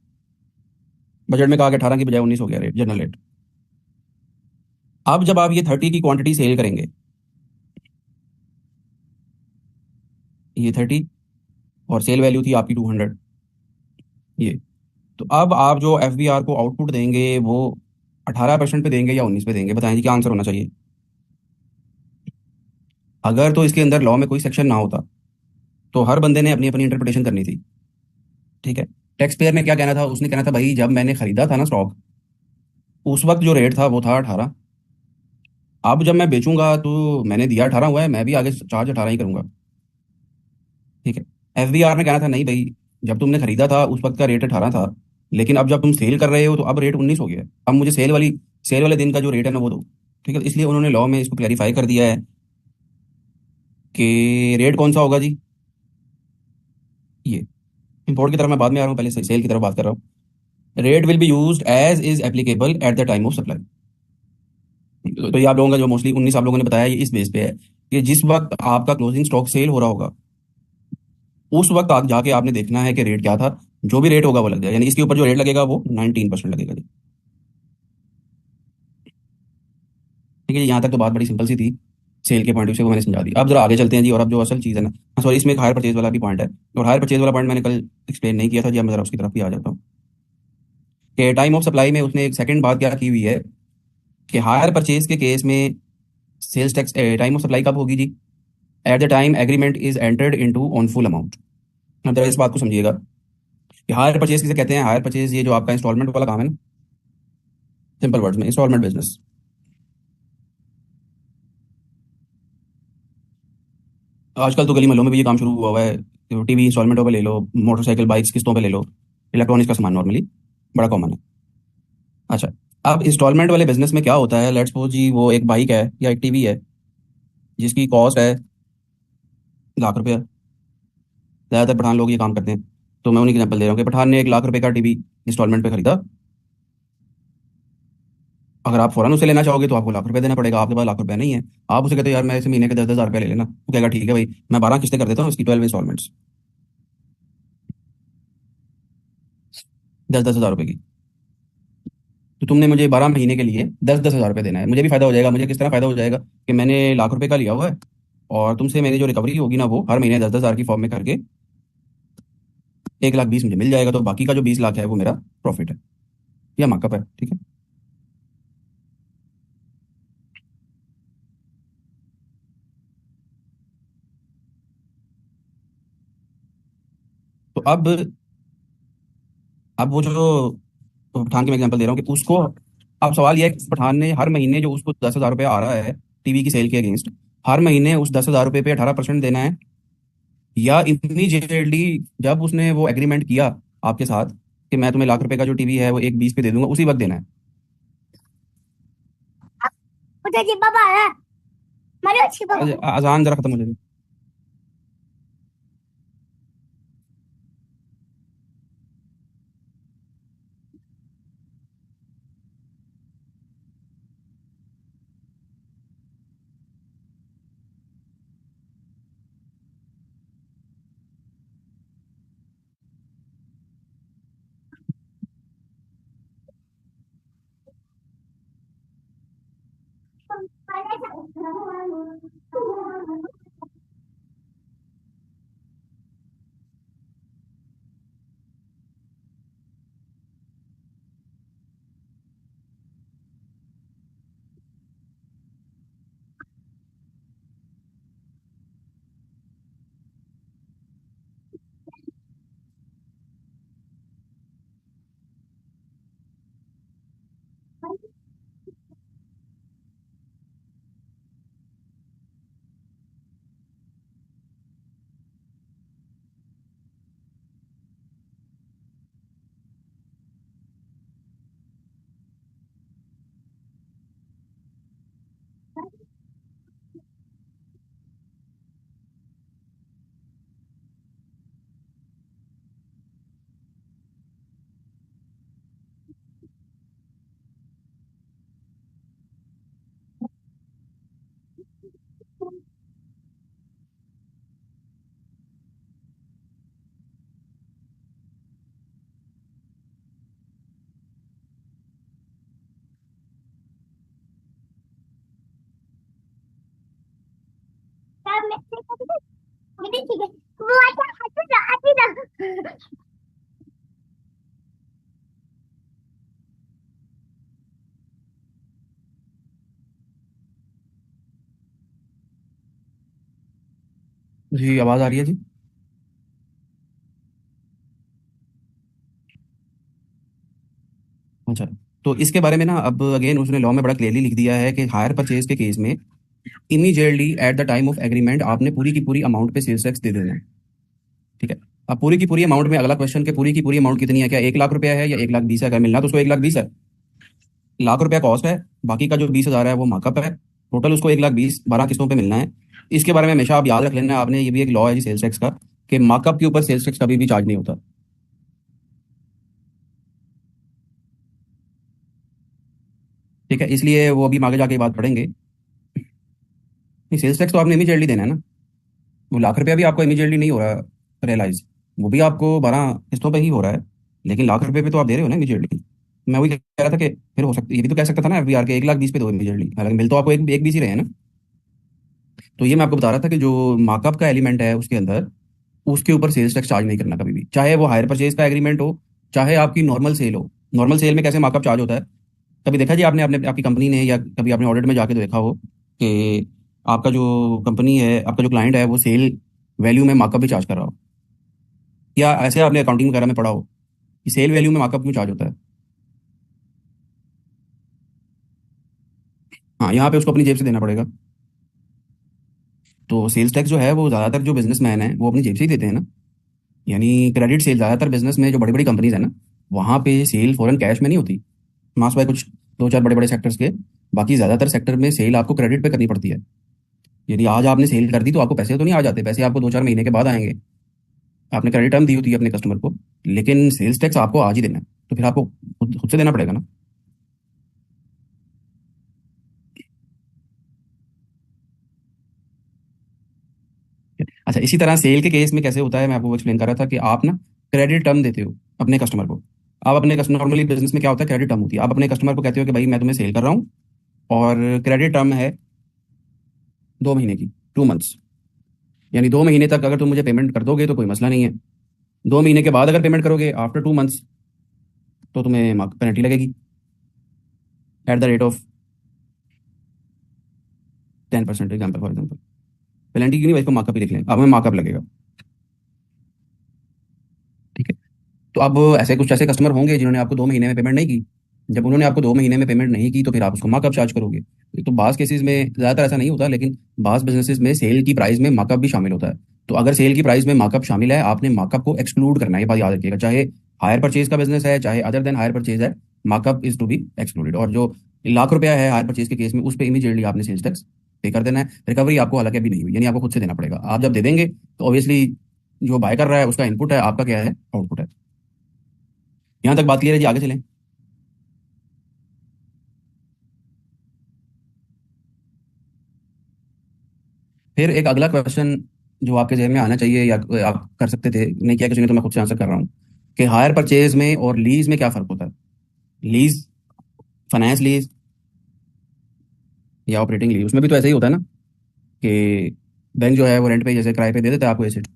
बजट में कहा कि 18 की बजाय 19 हो गया रेट, जनरल रेट। अब जब आप ये 30 की क्वांटिटी सेल करेंगे, ये 30, और सेल वैल्यू थी आपकी 200, ये, तो अब आप जो एफबीआर को आउटपुट देंगे वो 18% पे देंगे या 19 पे देंगे, बताएं जी क्या आंसर होना चाहिए। अगर तो इसके अंदर लॉ में कोई सेक्शन ना होता तो हर बंदे ने अपनी अपनी इंटरप्रिटेशन करनी थी। ठीक है, टैक्स पेयर ने क्या कहना था, उसने कहना था भाई जब मैंने खरीदा था ना स्टॉक, उस वक्त जो रेट था वो था 18, अब जब मैं बेचूंगा तो मैंने दिया 18 हुआ है, मैं भी आगे चार्ज 18 ही करूंगा। ठीक है, एफबीआर ने कहना था नहीं भाई, जब तुमने खरीदा था उस वक्त का रेट 18 था, लेकिन अब जब तुम सेल कर रहे हो तो अब रेट 19 हो गया है, अब मुझे सेल वाले दिन का जो रेट है ना वो दो। ठीक है, इसलिए उन्होंने लॉ में इसको क्लैरिफाई कर दिया है कि रेट कौन सा होगा जी, ये। इंपोर्ट की तरफ मैं बाद में आ रहा हूँ, पहले सेल की तरफ बात कर रहा हूँ। Rate will be used as is applicable at the time of supply. तो ये आप लोगों का जो मोस्टली 19 आप लोगों ने बताया, ये इस बेस पे है कि जिस वक्त आपका क्लोजिंग स्टॉक सेल हो रहा होगा उस वक्त आप जाके आपने देखना है कि रेट क्या था, जो भी रेट होगा वो लग जाए, यानी इसके ऊपर जो रेट लगेगा वो 19% लगेगा जी। ठीक है जी, यहाँ तक तो बात बड़ी सिंपल सी थी, सेल के पॉइंट ऑफ व्यू से वो मैंने समझा दी। अब जरा आगे चलते हैं जी, और अब जो असल चीज़ है ना, सॉरी, इसमें एक हायर परचेज वाला भी पॉइंट है, और हायर परचेज वाला पॉइंट मैंने कल एक्सप्लेन नहीं किया था जी, अब मैं जरा उसकी तरफ भी आ जाता हूँ। कि टाइम ऑफ सप्लाई में उसने एक सेकंड बात क्या की हुई है कि हायर परचेज के केस में sales tax time of supply कब होगी जी? At the time agreement is entered into on full amount. अब जरा इस बात को समझिएगा कि हायर परचेज किसे कहते हैं। हायर परचेज ये जो आपका इंस्टॉलमेंट वाला काम है ना, सिंपल वर्ड्स में इंस्टॉलमेंट बिजनेस। आजकल तो गली मोहल्लों में भी ये काम शुरू हुआ हुआ है। तो टीवी इंस्टॉलमेंटों पे ले लो, मोटरसाइकिल बाइक्स किस्तों पे ले लो, इलेक्ट्रॉनिक्स का सामान नॉर्मली बड़ा कॉमन है। अच्छा, अब इंस्टॉलमेंट वाले बिजनेस में क्या होता है, लेट्स सपोज जी वो एक बाइक है या एक टीवी है जिसकी कॉस्ट है ₹1,00,000। ज़्यादातर पठान लोग ये काम करते हैं, तो मैं उन्हीं की एग्जाम्पल दे रहा हूँ कि पठान ने ₹1,00,000 का टीवी इंस्टॉलमेंट पे खरीदा। अगर आप फौरन उसे लेना चाहोगे तो आपको ₹1,00,000 देना पड़ेगा, आपके पास ₹1,00,000 नहीं है। आप उसे कहते हो यार मैं इसे महीने के 10-10 हज़ार रुपये ले लेना, वो कहेगा ठीक है भाई, मैं 12 किस्तें कर देता हूँ इसकी 12 इंस्टॉलमेंट्स, 10-10 हज़ार रुपये की। तो तुमने मुझे 12 महीने के लिए 10-10 हज़ार रुपये देना है, मुझे भी फायदा हो जाएगा। मुझे किस तरह फायदा हो जाएगा कि मैंने ₹1,00,000 का लिया हुआ है और तुमसे मेरी जो रिकवरी होगी ना वो हर महीने 10-10 हज़ार की फॉर्म में करके 1,20,000 मुझे मिल जाएगा। तो बाकी का जो 20 लाख है वो मेरा प्रॉफिट है या मार्कअप है, ठीक है। तो अब वो जो पठान की मैं एग्जांपल दे रहा हूँ कि उसको, अब सवाल यह है कि पठान ने हर महीने जो उसको 10,000 रुपये आ रहा है टीवी की सेल के अगेंस्ट, हर महीने उस 10,000 रुपये पे 18% देना है, या इमीजिएटली जब उसने वो एग्रीमेंट किया आपके साथ कि मैं तुम्हें ₹1,00,000 का जो टीवी है वो 1,20 पे दे दूंगा, उसी वक्त देना है। उधर जी बाबा है, मारो अच्छी बाबा। आसान जरा खत्म हो जाएगी। ठीक है, वो अच्छा हंसी ना। जी आवाज़ आ रही है जी। अच्छा, तो इसके बारे में ना अब अगेन उसने लॉ में बड़ा क्लियरली लिख दिया है कि हायर परचेज के केस में immediately eight the time of agreement आपने पूरी की पूरी अमाउंट पे सेल्स टैक्स दे देना है, ठीक है। अब पूरी की पूरी अमाउंट में अगला क्वेश्चन कि पूरी की पूरी अमाउंट कितनी है, क्या ₹1,00,000 है या 1,20,000 है? अगर मिलना तो उसको 1,20,000 है, ₹1,00,000 कॉस्ट है, बाकी का जो 20,000 है वो मार्कअप है, टोटल उसको 1,20,000 12 किस्तों पे मिलना है। इसके बारे में हमेशा आप याद रख लेना, आपने ये भी एक लॉ है जी सेल्स टैक्स का कि मार्कअप के ऊपर सेल्स टैक्स कभी भी चार्ज नहीं होता, ठीक है। इसलिए वो अभी हम आगे जाके ये बात पढ़ेंगे। नहीं, सेल्स टैक्स तो आपने इमीडिएटली देना है ना। वो ₹1,00,000 भी आपको इमीडिएटली नहीं हो रहा रियलाइज, वो भी आपको 12 किस्तों पे ही हो रहा है, लेकिन ₹1,00,000 पे तो आप दे रहे हो ना इमीडिएटली। मैं वही कह रहा था कि फिर हो सकता, ये भी तो कह सकता था ना FBR के 1,20,000 पे दो इमीडिएटली, हालांकि मिल तो आपको एक एक बीस ही रहे हैं ना। तो ये मैं आपको बता रहा था कि जो मार्कअप का एलिमेंट है उसके अंदर, उसके ऊपर सेल्स टैक्स चार्ज नहीं करना कभी भी, चाहे वो हायर परचेज का एग्रीमेंट हो, चाहे आपकी नॉर्मल सेल हो। नॉर्मल सेल में कैसे मार्कअप चार्ज होता है? कभी देखा जी आपने, अपने आपकी कंपनी ने, या कभी आपने ऑडिट में जाके तो देखा हो कि आपका जो कंपनी है, आपका जो क्लाइंट है, वो सेल वैल्यू में मार्कअप भी चार्ज कर रहा हो? या ऐसे आपने अकाउंटिंग वगैरह में पढ़ा हो कि सेल वैल्यू में मार्कअप क्यों चार्ज होता है? हाँ, यहाँ पे उसको अपनी जेब से देना पड़ेगा। तो सेल्स टैक्स जो है वो ज़्यादातर जो बिजनेसमैन है वो अपनी जेब से ही देते हैं ना। यानी क्रेडिट सेल ज़्यादातर बिजनेस में, जो बड़ी बड़ी कंपनीज है ना, वहाँ पे सेल फॉरेन कैश में नहीं होती। मास बाय कुछ दो चार बड़े बड़े सेक्टर्स के, बाकी ज़्यादातर सेक्टर में सेल आपको क्रेडिट पे करनी पड़ती है। यदि आज आपने सेल कर दी तो आपको पैसे तो नहीं आ जाते, पैसे आपको 2-4 महीने के बाद आएंगे। आपने क्रेडिट टर्म दी होती है अपने कस्टमर को, लेकिन सेल्स टैक्स आपको आज ही देना है, तो फिर आपको खुद खुद से देना पड़ेगा ना। अच्छा, इसी तरह सेल के केस में कैसे होता है, मैं आपको वो एक्सप्लेन कर रहा था कि आप ना क्रेडिट टर्म देते हो अपने कस्टमर को। आप अपने कस्टमर, नॉर्मली बिजनेस में क्या होता है, क्रेडिट टर्म होती है। आप अपने कस्टमर को कहते हो कि भाई मैं तुम्हें सेल कर रहा हूँ, और क्रेडिट टर्म है 2 महीने की, 2 मंथ्स। यानी 2 महीने तक अगर तुम मुझे पेमेंट कर दोगे तो कोई मसला नहीं है। 2 महीने के बाद अगर पेमेंट करोगे आफ्टर 2 मंथ्स, तो तुम्हें पेनल्टी लगेगी at the rate of 10%। Example, for example, penalty क्यों नहीं भाई, इसको मार्कअप ही लिख लें, अब हमें मार्कअप लगेगा। ठीक है। तो अब ऐसे कुछ ऐसे कस्टमर होंगे जिन्होंने आपको 2 महीने में पेमेंट नहीं की। जब उन्होंने आपको 2 महीने में पेमेंट नहीं की तो फिर आप उसको मार्कअप चार्ज करोगे। तो बास केसेस में ज़्यादातर ऐसा नहीं होता, लेकिन बास बिजनेसेस में सेल की प्राइस में मार्कअप भी शामिल होता है। तो अगर सेल की प्राइस में मार्कअप शामिल है, आपने मार्कअप को एक्सक्लूड करना है, ये बात याद रखिएगा। चाहे हायर परचेज का बिजनेस है, चाहे अदर देन हायर परचेज है, markup is to be excluded. और जो लाख रुपया है हायर परचेज के केस में, उस पर इमीडिएटली आपने सेल्स टैक्स पे कर देना है। रिकवरी आपको हालांकि अभी नहीं हुई, यानी आपको खुद से देना पड़ेगा। आप जब दे देंगे तो ऑब्वियसली जो बाय कर रहा है उसका इनपुट है, आपका क्या है, आउटपुट है। यहाँ तक बात क्लियर है जी, आगे चलें। फिर एक अगला क्वेश्चन जो आपके जहन में आना चाहिए, या आप कर सकते थे, नहीं किया किसी ने, तो मैं खुद से आंसर कर रहा हूँ कि हायर परचेज में और लीज में क्या फर्क होता है। लीज, फाइनेंस लीज या ऑपरेटिंग लीज, उसमें भी तो ऐसा ही होता है ना कि बैंक जो है वो रेंट पे, जैसे किराए पे दे देता है आपको एसेट,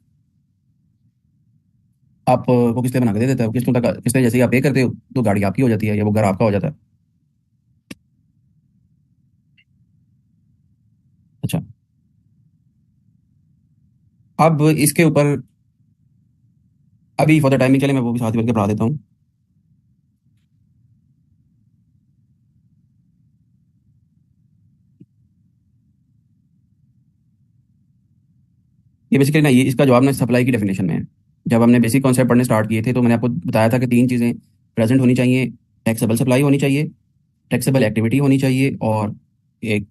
आपको किस्तें बना के दे देता है। किस्तों तक, किस्तें जैसे ही आप पे करते हो तो गाड़ी आपकी हो जाती है, या वो घर आपका हो जाता है। अच्छा, अब इसके ऊपर अभी फॉर द टाइमिंग के लिए मैं वो भी साथ ही मिलकर पढ़ा देता हूँ। ये बेसिकली ना, ये इसका जवाब ना सप्लाई की डेफिनेशन में है। जब हमने बेसिक कॉन्सेप्ट पढ़ने स्टार्ट किए थे तो मैंने आपको बताया था कि 3 चीज़ें प्रेजेंट होनी चाहिए। टैक्सेबल सप्लाई होनी चाहिए, टैक्सेबल एक्टिविटी होनी चाहिए, और एक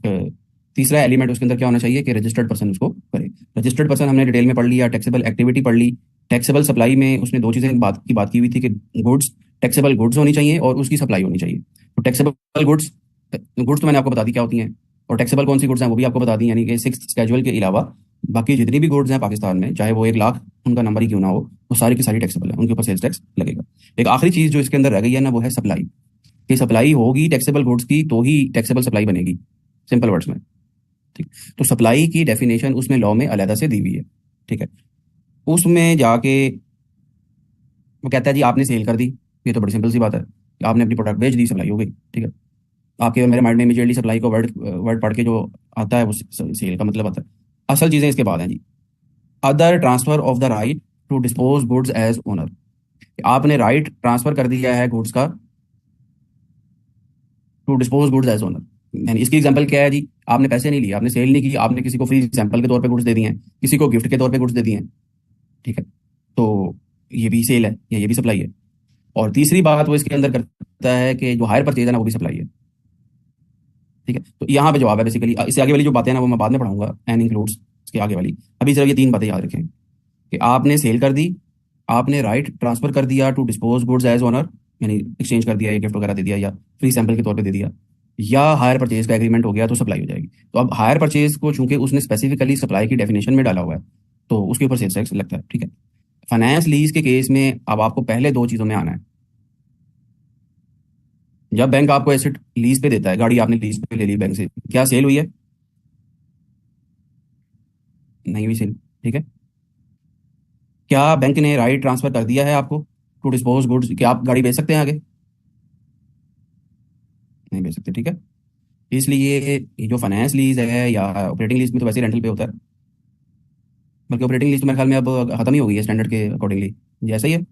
तीसरा एलिमेंट उसके अंदर क्या होना चाहिए कि रजिस्टर्ड पर्सन उसको करे। रजिस्टर्ड पर्सन हमने डिटेल में पढ़ लिया, टैक्सेबल एक्टिविटी पढ़ ली। टैक्सेबल सप्लाई में उसने 2 चीज़ें बात की हुई थी कि गुड्स, टैक्सेबल गुड्स होनी चाहिए और उसकी सप्लाई होनी चाहिए। तो टैक्सेबल गुड्स, गुड्स तो मैंने आपको बता दी क्या होती हैं, और टैक्सेबल कौन सी गुड्स हैं वो भी आपको बता दी। यानी कि 6th स्केड्यूल के अलावा बाकी जितनी भी गुड्स हैं पाकिस्तान में, चाहे वो 1 लाख उनका नंबर ही क्यों ना हो, वो सारी की सारी टैक्सेबल है, उनके ऊपर सेल्स टैक्स लगेगा। एक आखिरी चीज़ जो इसके अंदर रह गई है ना, वो है सप्लाई। कि सप्लाई होगी टैक्सेबल गुड्स की तो ही टैक्सेबल सप्लाई बनेगी, सिंपल वर्ड्स में। ठीक। तो सप्लाई की डेफिनेशन उसमें लॉ में अलहदा से दी हुई है। ठीक है। उसमें जाके वो कहता है जी आपने सेल कर दी, ये तो बड़ी सिंपल सी बात है, आपने अपनी प्रोडक्ट बेच दी, सप्लाई हो गई। ठीक है। आपके और मेरे माइंड में इमीडिएटली सप्लाई को वर्ड वर्ड पढ़ के जो आता है वो सेल का मतलब आता है। असल चीज़ें इसके बाद हैं जी। Other transfer of the right to dispose goods as owner. आपने राइट ट्रांसफर कर दिया है गुड्स का, to dispose goods as owner. यानी इसकी एग्जांपल क्या है जी, आपने पैसे नहीं लिए, आपने सेल नहीं की, आपने किसी को फ्री सैंपल के तौर पे गुड्स दे दिए हैं, किसी को गिफ्ट के तौर पे गुड्स दे दिए हैं। ठीक है। तो ये भी सेल है, या ये भी सप्लाई है। और तीसरी बात वो इसके अंदर करता है कि जो हायर परचेज है ना, वो भी सप्लाई है। ठीक है। तो यहाँ पे जवाब है बेसिकली। इससे आगे वाली जो बातें हैं ना वो मैं बाद में पढ़ाऊंगा, एंड इंक्लूड्स इसके आगे वाली। अभी सिर्फ ये 3 बातें याद रखें कि आपने सेल कर दी, आपने राइट ट्रांसफर कर दिया to dispose goods as owner, यानी एक्सचेंज कर दिया या गिफ्ट वगैरह दे दिया या फ्री सैंपल के तौर पे दे दिया, या हायर परचेज का एग्रीमेंट हो गया तो सप्लाई हो जाएगी। तो अब हायर परचेज को चूंकि उसने स्पेसिफिकली सप्लाई की डेफिनेशन में डाला हुआ है, तो उसके ऊपर सेल्स टैक्स लगता है। ठीक है। फाइनेंस लीज के केस में अब आपको पहले 2 चीज़ों में आना है। जब बैंक आपको एसेट लीज पे देता है, गाड़ी आपने लीज पे ले ली बैंक से, क्या सेल हुई है? नहीं हुई सेल। ठीक है। क्या बैंक ने राइट ट्रांसफर कर दिया है आपको टू डिस्पोज गुड्स कि आप गाड़ी बेच सकते हैं आगे? नहीं बेच सकते, ठीक है। इसलिए ये जो फाइनेंस लीज है या ऑपरेटिंग लीज में तो वैसे रेंटल पे होता है, बल्कि ऑपरेटिंग लीज तो मेरे ख्याल में अब खत्म ही हो गई है स्टैंडर्ड के अकॉर्डिंगली, जैसा ही है।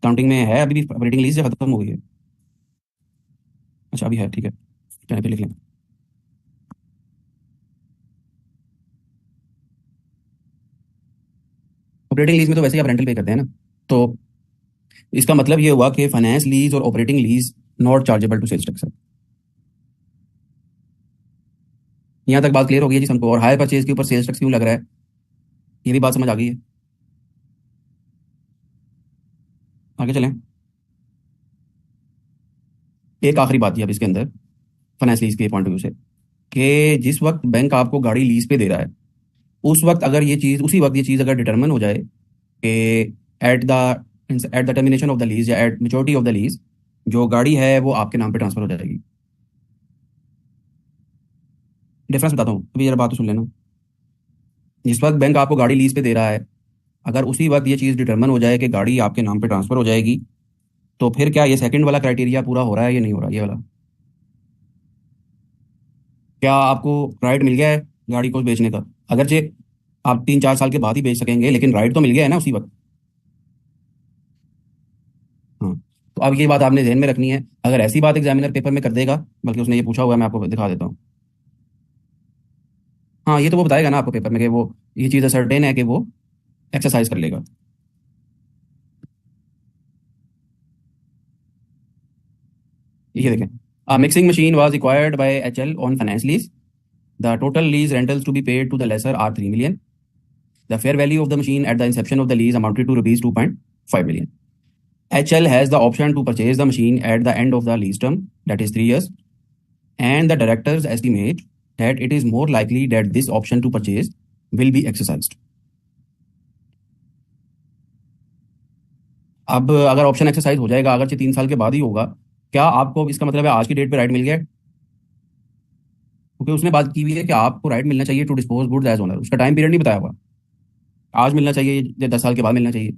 काउंटिंग में है अभी भी ऑपरेटिंग लीज, या खत्म हो गई है? अच्छा अभी है, ठीक है, चलिए पे लिख लें। ऑपरेटिंग लीज में तो वैसे ही आप रेंटल पे करते हैं ना, तो इसका मतलब ये हुआ कि फाइनेंस लीज और operating lease not chargeable to sales tax. यहाँ तक बात क्लियर हो गई है जी सबको? और हायर परचेज के ऊपर सेल्स टैक्स क्यों लग रहा है, ये भी बात समझ आ गई है? आगे चलें। एक आखिरी बात है अब इसके अंदर, फाइनेंस लीज के पॉइंट ऑफ व्यू से, कि जिस वक्त बैंक आपको गाड़ी लीज पे दे रहा है, उस वक्त अगर ये चीज़, उसी वक्त ये चीज़ अगर डिटरमिन हो जाए कि at the at the termination of the lease या at maturity of the lease, जो गाड़ी है वो आपके नाम पे ट्रांसफर हो जाएगी। डिफरेंस बताता हूँ, अभी जरा बात तो सुन लेना। जिस वक्त बैंक आपको गाड़ी लीज पे दे रहा है, अगर उसी वक्त ये चीज़ डिटरमिन हो जाए कि गाड़ी आपके नाम पे ट्रांसफर हो जाएगी, तो फिर क्या ये सेकंड वाला क्राइटेरिया पूरा हो रहा है या नहीं हो रहा, ये वाला? क्या आपको राइट मिल गया है गाड़ी को बेचने का? अगरचे आप 3-4 साल के बाद ही बेच सकेंगे, लेकिन राइट तो मिल गया है ना उसी वक्त। हाँ, तो अब ये बात आपने ध्यान में रखनी है। अगर ऐसी बात एग्जामिनर पेपर में कर देगा, बल्कि उसने ये पूछा हुआ है, मैं आपको दिखा देता हूँ। हाँ, ये तो वो बताएगा ना आपको पेपर में कि वो ये चीज़ सर्टेन है कि वो एक्सरसाइज कर लेगा। ये देखें, a mixing machine was acquired by HL on finance lease. The total lease rentals to be paid to the lessor are 3 million. The fair value of the machine at the inception of the lease amounted to rupees 2.5 million. HL has the option to purchase the machine at the end of the lease term, that is 3 years, and the directors estimate that it is more likely that this option to purchase will be exercised. अब अगर option exercise हो जाएगा, अगरचे 3 साल के बाद ही होगा, क्या आपको इसका मतलब है आज की डेट पे राइट मिल गया है? क्योंकि उसने बात की हुई है कि आपको राइट मिलना चाहिए to dispose goods as owner, उसका टाइम पीरियड नहीं बताया हुआ, आज मिलना चाहिए या 10 साल के बाद मिलना चाहिए।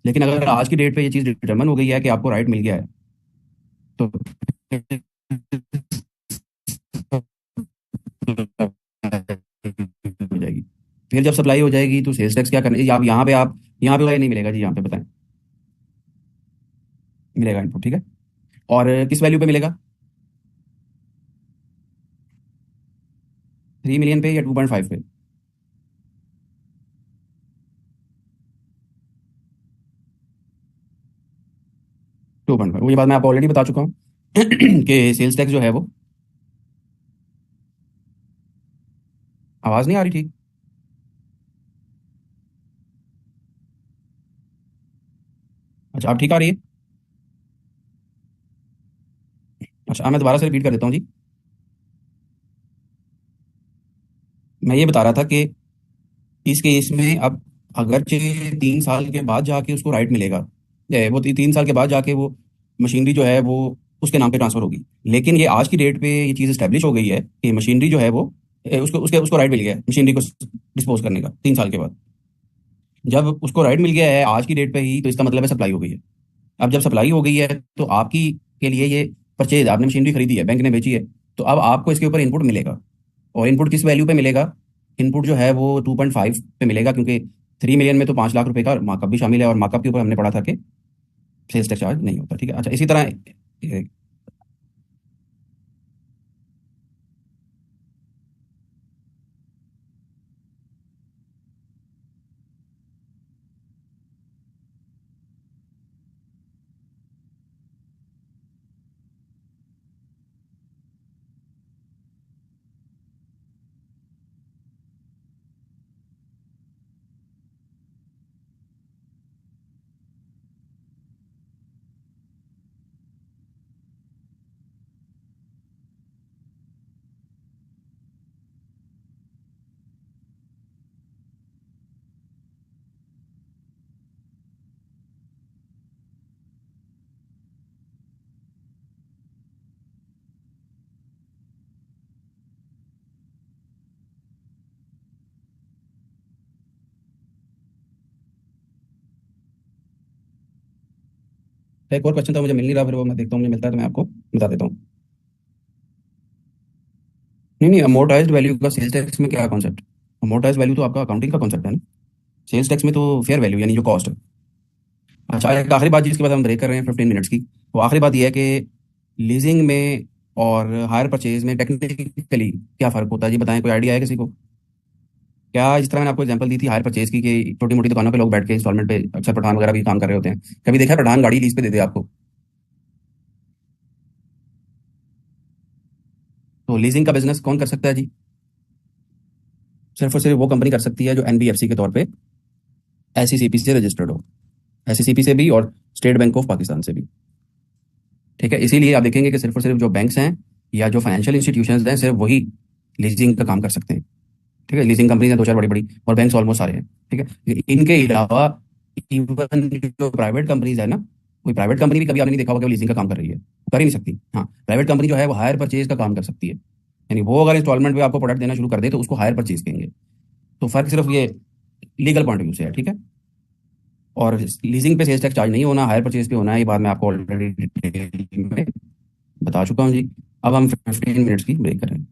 लेकिन अगर आज की डेट पे ये चीज़ डिटर्मन हो गई है कि आपको राइट मिल गया है, तो हो जाएगी। फिर जब सप्लाई हो जाएगी तो सेल्स टैक्स क्या करना, आप यहाँ पे, आप यहाँ पे नहीं मिलेगा जी, यहाँ पे बताएं। मिलेगा इनपुट, ठीक है। और किस वैल्यू पे मिलेगा, 3 मिलियन पे या 2.5 पे? 2.5, वो ये बात मैं आपको ऑलरेडी बता चुका हूँ कि सेल्स टैक्स जो है वो, आवाज़ नहीं आ रही ठीक? अच्छा, अब ठीक आ रही है? अच्छा, मैं दोबारा से रिपीट कर देता हूँ जी। मैं ये बता रहा था कि इस केस में अब अगरचे 3 साल के बाद जाके उसको राइट मिलेगा, वो 3 साल के बाद जाके वो मशीनरी जो है वो उसके नाम पे ट्रांसफर होगी, लेकिन ये आज की डेट पे ये चीज़ स्टैब्लिश हो गई है कि मशीनरी जो है वो उसको उसके उसको राइट मिल गया है मशीनरी को डिस्पोज करने का 3 साल के बाद। जब उसको राइट मिल गया है आज की डेट पे ही, तो इसका मतलब है सप्लाई हो गई है। अब जब सप्लाई हो गई है तो आपकी के लिए ये परचेज, आपने मशीनरी खरीदी है, बैंक ने बेची है, तो अब आपको इसके ऊपर इनपुट मिलेगा। और इनपुट किस वैल्यू पे मिलेगा? इनपुट जो है वो 2.5 पे मिलेगा, क्योंकि 3 मिलियन में तो 5 लाख रुपए का मार्कअप भी शामिल है, और मार्कअप के ऊपर हमने पढ़ा था कि सेल्स टैक्स चार्ज नहीं होता, ठीक है। अच्छा, इसी तरह तो एक और क्वेश्चन था, मुझे मिल नहीं रहा, फिर वो मैं देखता हूँ, मुझे मिलता है तो मैं आपको बता देता हूँ। नहीं नहीं, अमोर्टाइज्ड वैल्यू का सेल्स टैक्स में क्या कॉन्सेप्ट? अमोर्टाइज्ड वैल्यू तो आपका अकाउंटिंग का कॉन्सेप्ट है ना। सेल्स टैक्स में तो फेयर वैल्यू यानी जो कॉस्ट है। अच्छा, एक आखिरी बात जिसके बाद हम ब्रेक कर रहे हैं 15 मिनट्स की, वो आखिरी बात यह है कि लीजिंग में और हायर परचेज में टेक्निकली क्या फ़र्क होता है जी, बताएं, कोई आइडिया है किसी को? क्या जिस तरह मैंने आपको एग्जांपल दी थी हायर परचेज की, कि छोटी मोटी दुकानों पे लोग बैठ के इंस्टॉलमेंट पे अक्सर पठान वगैरह भी काम कर रहे होते हैं, कभी देखा है पठान गाड़ी लीज पे दे दे आपको? तो लीजिंग का बिजनेस कौन कर सकता है जी? सिर्फ और सिर्फ वो कंपनी कर सकती है जो एनबीएफसी के तौर पे एसईसीपी से रजिस्टर्ड हो, एसईसीपी से भी और स्टेट बैंक ऑफ पाकिस्तान से भी। ठीक है, इसीलिए आप देखेंगे कि सिर्फ और सिर्फ जो बैंक्स हैं या जो फाइनेंशियल इंस्टीट्यूशंस हैं, सिर्फ वही लीजिंग का काम कर सकते हैं। ठीक है, लीजिंग कंपनी है दो चार बड़ी बड़ी, और बैंक्स ऑलमोस्ट सारे हैं। ठीक है, इनके अलावा इवन जो प्राइवेट कंपनीज है ना, कोई प्राइवेट कंपनी भी कभी आपने नहीं देखा होगा कि वो लीजिंग का काम कर रही है, वो कर ही नहीं सकती। हाँ, प्राइवेट कंपनी जो है वो हायर परचेज का काम कर सकती है, यानी वो अगर इंस्टॉलमेंट पे आपको प्रोडक्ट देना शुरू कर दे तो उसको हायर परचेज कहेंगे। तो फर्क सिर्फ ये लीगल पॉइंट ऑफ व्यू से है। ठीक है, और लीजिंग पे सेल्स टैक्स चार्ज नहीं होना, हायर परचेज पे होना है, ये बात मैं आपको ऑलरेडी डिटेल में बता चुका हूँ जी। अब हम 15 मिनट्स की ब्रेक करें।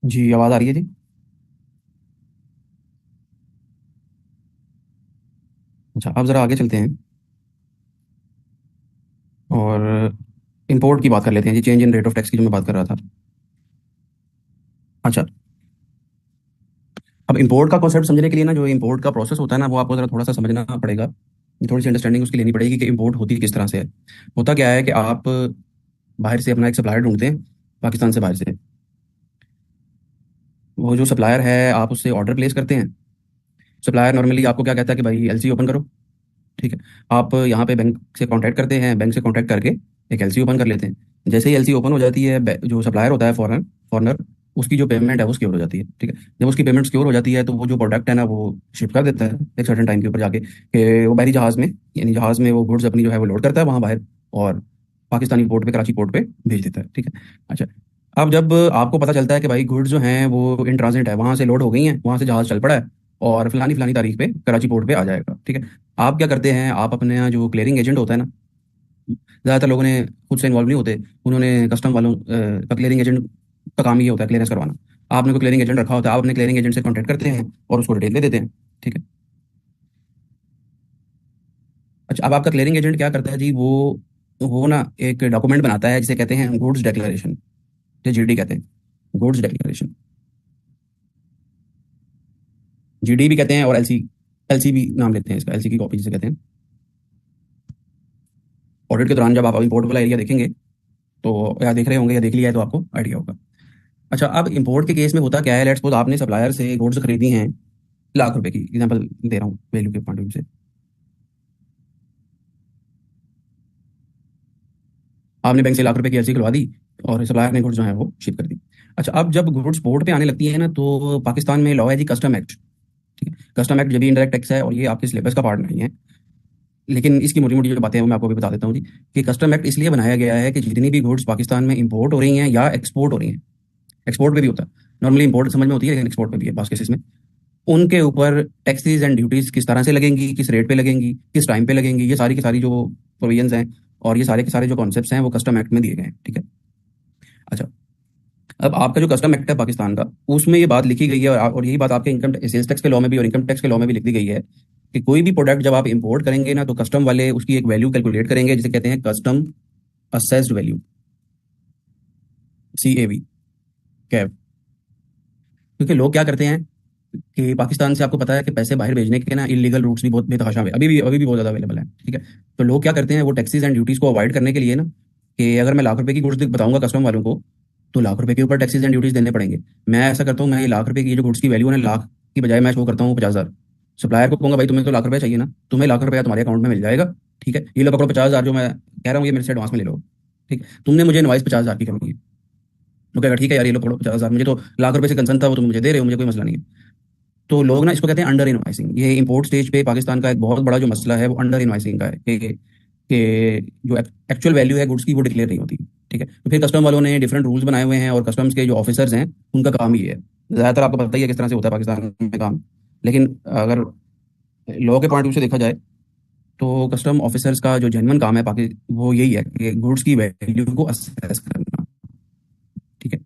जी, आवाज़ आ रही है जी। अच्छा, अब ज़रा आगे चलते हैं और इंपोर्ट की बात कर लेते हैं जी, change in rate of tax की जो मैं बात कर रहा था। अच्छा, अब इंपोर्ट का कॉन्सेप्ट समझने के लिए ना, जो इंपोर्ट का प्रोसेस होता है ना, वो आपको ज़रा थोड़ा सा समझना पड़ेगा। थोड़ी सी अंडरस्टैंडिंग उसकी लेनी पड़ेगी कि इंपोर्ट होती किस तरह से है। होता क्या है कि आप बाहर से अपना एक सप्लायर ढूंढते हैं, पाकिस्तान से बाहर से। वो जो सप्लायर है, आप उससे ऑर्डर प्लेस करते हैं। सप्लायर नॉर्मली आपको क्या कहता है कि भाई एलसी ओपन करो। ठीक है। आप यहाँ पे बैंक से कांटेक्ट करते हैं, बैंक से कांटेक्ट करके एक एलसी ओपन कर लेते हैं। जैसे ही एलसी ओपन हो जाती है, जो सप्लायर होता है फॉरन फॉरनर, उसकी जो पेमेंट है वो सिक्योर हो जाती है। ठीक है। जब उसकी पेमेंट सिक्योर हो जाती है तो वो जो प्रोडक्ट है ना, वो शिप कर देता है एक सर्टेन टाइम के ऊपर जाके, कि वो बहरी जहाज़ में, यानी जहाज़ में वो गुड्स अपनी जो है वो लोड करता है वहाँ बाहर, और पाकिस्तानी पोर्ट पे, कराची पोर्ट पे भेज देता है। ठीक है। अच्छा, अब जब आपको पता चलता है कि भाई गुड्स जो हैं वो इन ट्रांजिट है, वहाँ से लोड हो गई हैं, वहाँ से जहाज़ चल पड़ा है और फलानी फलानी तारीख पे कराची पोर्ट पे आ जाएगा। ठीक है। आप क्या करते हैं, आप अपने यहाँ जो क्लियरिंग एजेंट होता है ना, ज़्यादातर लोगों ने खुद से इन्वॉल्व नहीं होते, उन्होंने कस्टम वालों का क्लियरिंग एजेंट का काम ये होता है क्लियरेंस करवाना। आपने कोई क्लियरिंग एजेंट रखा होता है, आप अपने क्लियरिंग एजेंट से कॉन्टैक्ट करते हैं और उसको डिटेल दे देते हैं। ठीक है। अच्छा, अब आपका क्लियरिंग एजेंट क्या करता है जी, वो ना एक डॉक्यूमेंट बनाता है जिसे कहते हैं गुड्स डिक्लेरेशन, जो जीडी कहते हैं, गुड्स डिक्लेरेशन। जीडी भी कहते हैं और एलसी, एलसी भी नाम लेते हैं इसका, एलसी की कॉपी जिसे कहते हैं। ऑडिट के दौरान जब आप इंपोर्ट वाला एरिया देखेंगे, तो या देख रहे होंगे या देख लिया है तो आपको आइडिया होगा। अच्छा, अब इंपोर्ट के केस में होता क्या है, लेट्स सपोज आपने सप्लायर से गुड्स खरीदी हैं लाख रुपए की, एग्जांपल दे रहा हूँ वैल्यू के पॉइंट ऑफ व्यू से। आपने बैंक से लाख रुपए की एलसी खुलवा दी और सप्लायर ने गुड्स जो है वो शिप कर दी। अच्छा, अब जब गुड्स पोर्ट पे आने लगती है ना, तो पाकिस्तान में लॉ है जी कस्टम एक्ट। ठीक है। कस्टम एक्ट जब भी इंडायरेक्ट टैक्स है और ये आपके सिलेबस का पार्ट नहीं है, लेकिन इसकी मोटी मोटी जो बातें हैं वो मैं आपको अभी बता देता हूँ जी। कि कस्टम एक्ट इसलिए बनाया गया है कि जितनी भी गुड्स पाकिस्तान में इंपोर्ट हो रही हैं या एक्सपोर्ट हो रही हैं, एक्सपोर्ट पे भी होता है, नॉर्मली इंपोर्ट समझ में होती है लेकिन एक्सपोर्ट पे भी है बास केसेस में, उनके ऊपर टैक्सेस एंड ड्यूटीज किस तरह से लगेंगी, किस रेट पे लगेंगी, किस टाइम पे लगेंगी, ये सारी की सारी जो प्रोविजंस हैं और ये सारे के सारे जो कॉन्सेप्ट्स हैं वो कस्टम एक्ट में दिए गए हैं। ठीक है। अच्छा, अब आपका जो कस्टम एक्ट है पाकिस्तान का, उसमें ये बात लिखी गई है, और यही बात आपके इनकम सेल्स टैक्स के लॉ में भी और इनकम टैक्स के लॉ में भी लिख दी गई है, कि कोई भी प्रोडक्ट जब आप इंपोर्ट करेंगे ना, तो कस्टम वाले उसकी एक वैल्यू कैलकुलेट करेंगे जिसे कहते हैं कस्टम असेस्ड वैल्यू, CAV, कैव। क्योंकि लोग क्या करते हैं कि पाकिस्तान से, आपको पता है कि पैसे बाहर भेजने के ना इलीगल रूट्स भी बहुत बेतहाशा है, अभी भी बहुत ज़्यादा अवेलेबल है। ठीक है। तो लोग क्या करते हैं, वो टैक्सेस एंड ड्यूटीज़ को अवॉइड करने के लिए ना, कि अगर मैं लाख रुपए की गुड्स बताऊंगा कस्टम वालों को, तो लाख रुपए के ऊपर टैक्सेस एंड ड्यूटीज़ देने पड़ेंगे। मैं ऐसा करता हूँ, मैं ये लाख रुपए की ये जो गुड्स की वैल्यू है ना, लाख की बजाय मैं शो करता हूँ 50,000। सप्लायर को कहूंगा भाई तुम्हें तो लाख रुपए चाहिए ना, तुम्हें लाख रुपया तुम्हारे अकाउंट में मिल जाएगा। ठीक है, ये लो पकड़ो 50,000 जो मैं कह रहा हूँ, ये मेरे से एडवांस में ले लो। ठीक, तुमने मुझे इनवाइस 50,000 की करनी है। तो कहेगा ठीक है यार, ये लो पकड़ो 50,000, मुझे तो लाख रुपए से कंसर्न था, वो तुम मुझे दे रहे हो, मुझे कोई मसला नहीं है। तो लोग ना इसको कहते हैं अंडर इनवाइसिंग। ये इंपोर्ट स्टेज पे पाकिस्तान का एक बहुत बड़ा जो मसला है वो अंडर इनवाइसिंग का है, कि जो एक्चुअल वैल्यू है गुड्स की वो डिक्लेयर नहीं होती। ठीक है। तो फिर कस्टम वालों ने डिफरेंट रूल्स बनाए हुए हैं, और कस्टम्स के जो ऑफिसर्स हैं उनका काम ही है, ज़्यादातर आपको पता ही है किस तरह से होता है पाकिस्तान में काम। लेकिन अगर लॉ के पॉइंट ऑफ व्यू से देखा जाए, तो कस्टम ऑफिसर्स का जो जेन्युइन काम है वो यही है कि गुड्स की वैल्यू को असेस करना। ठीक है।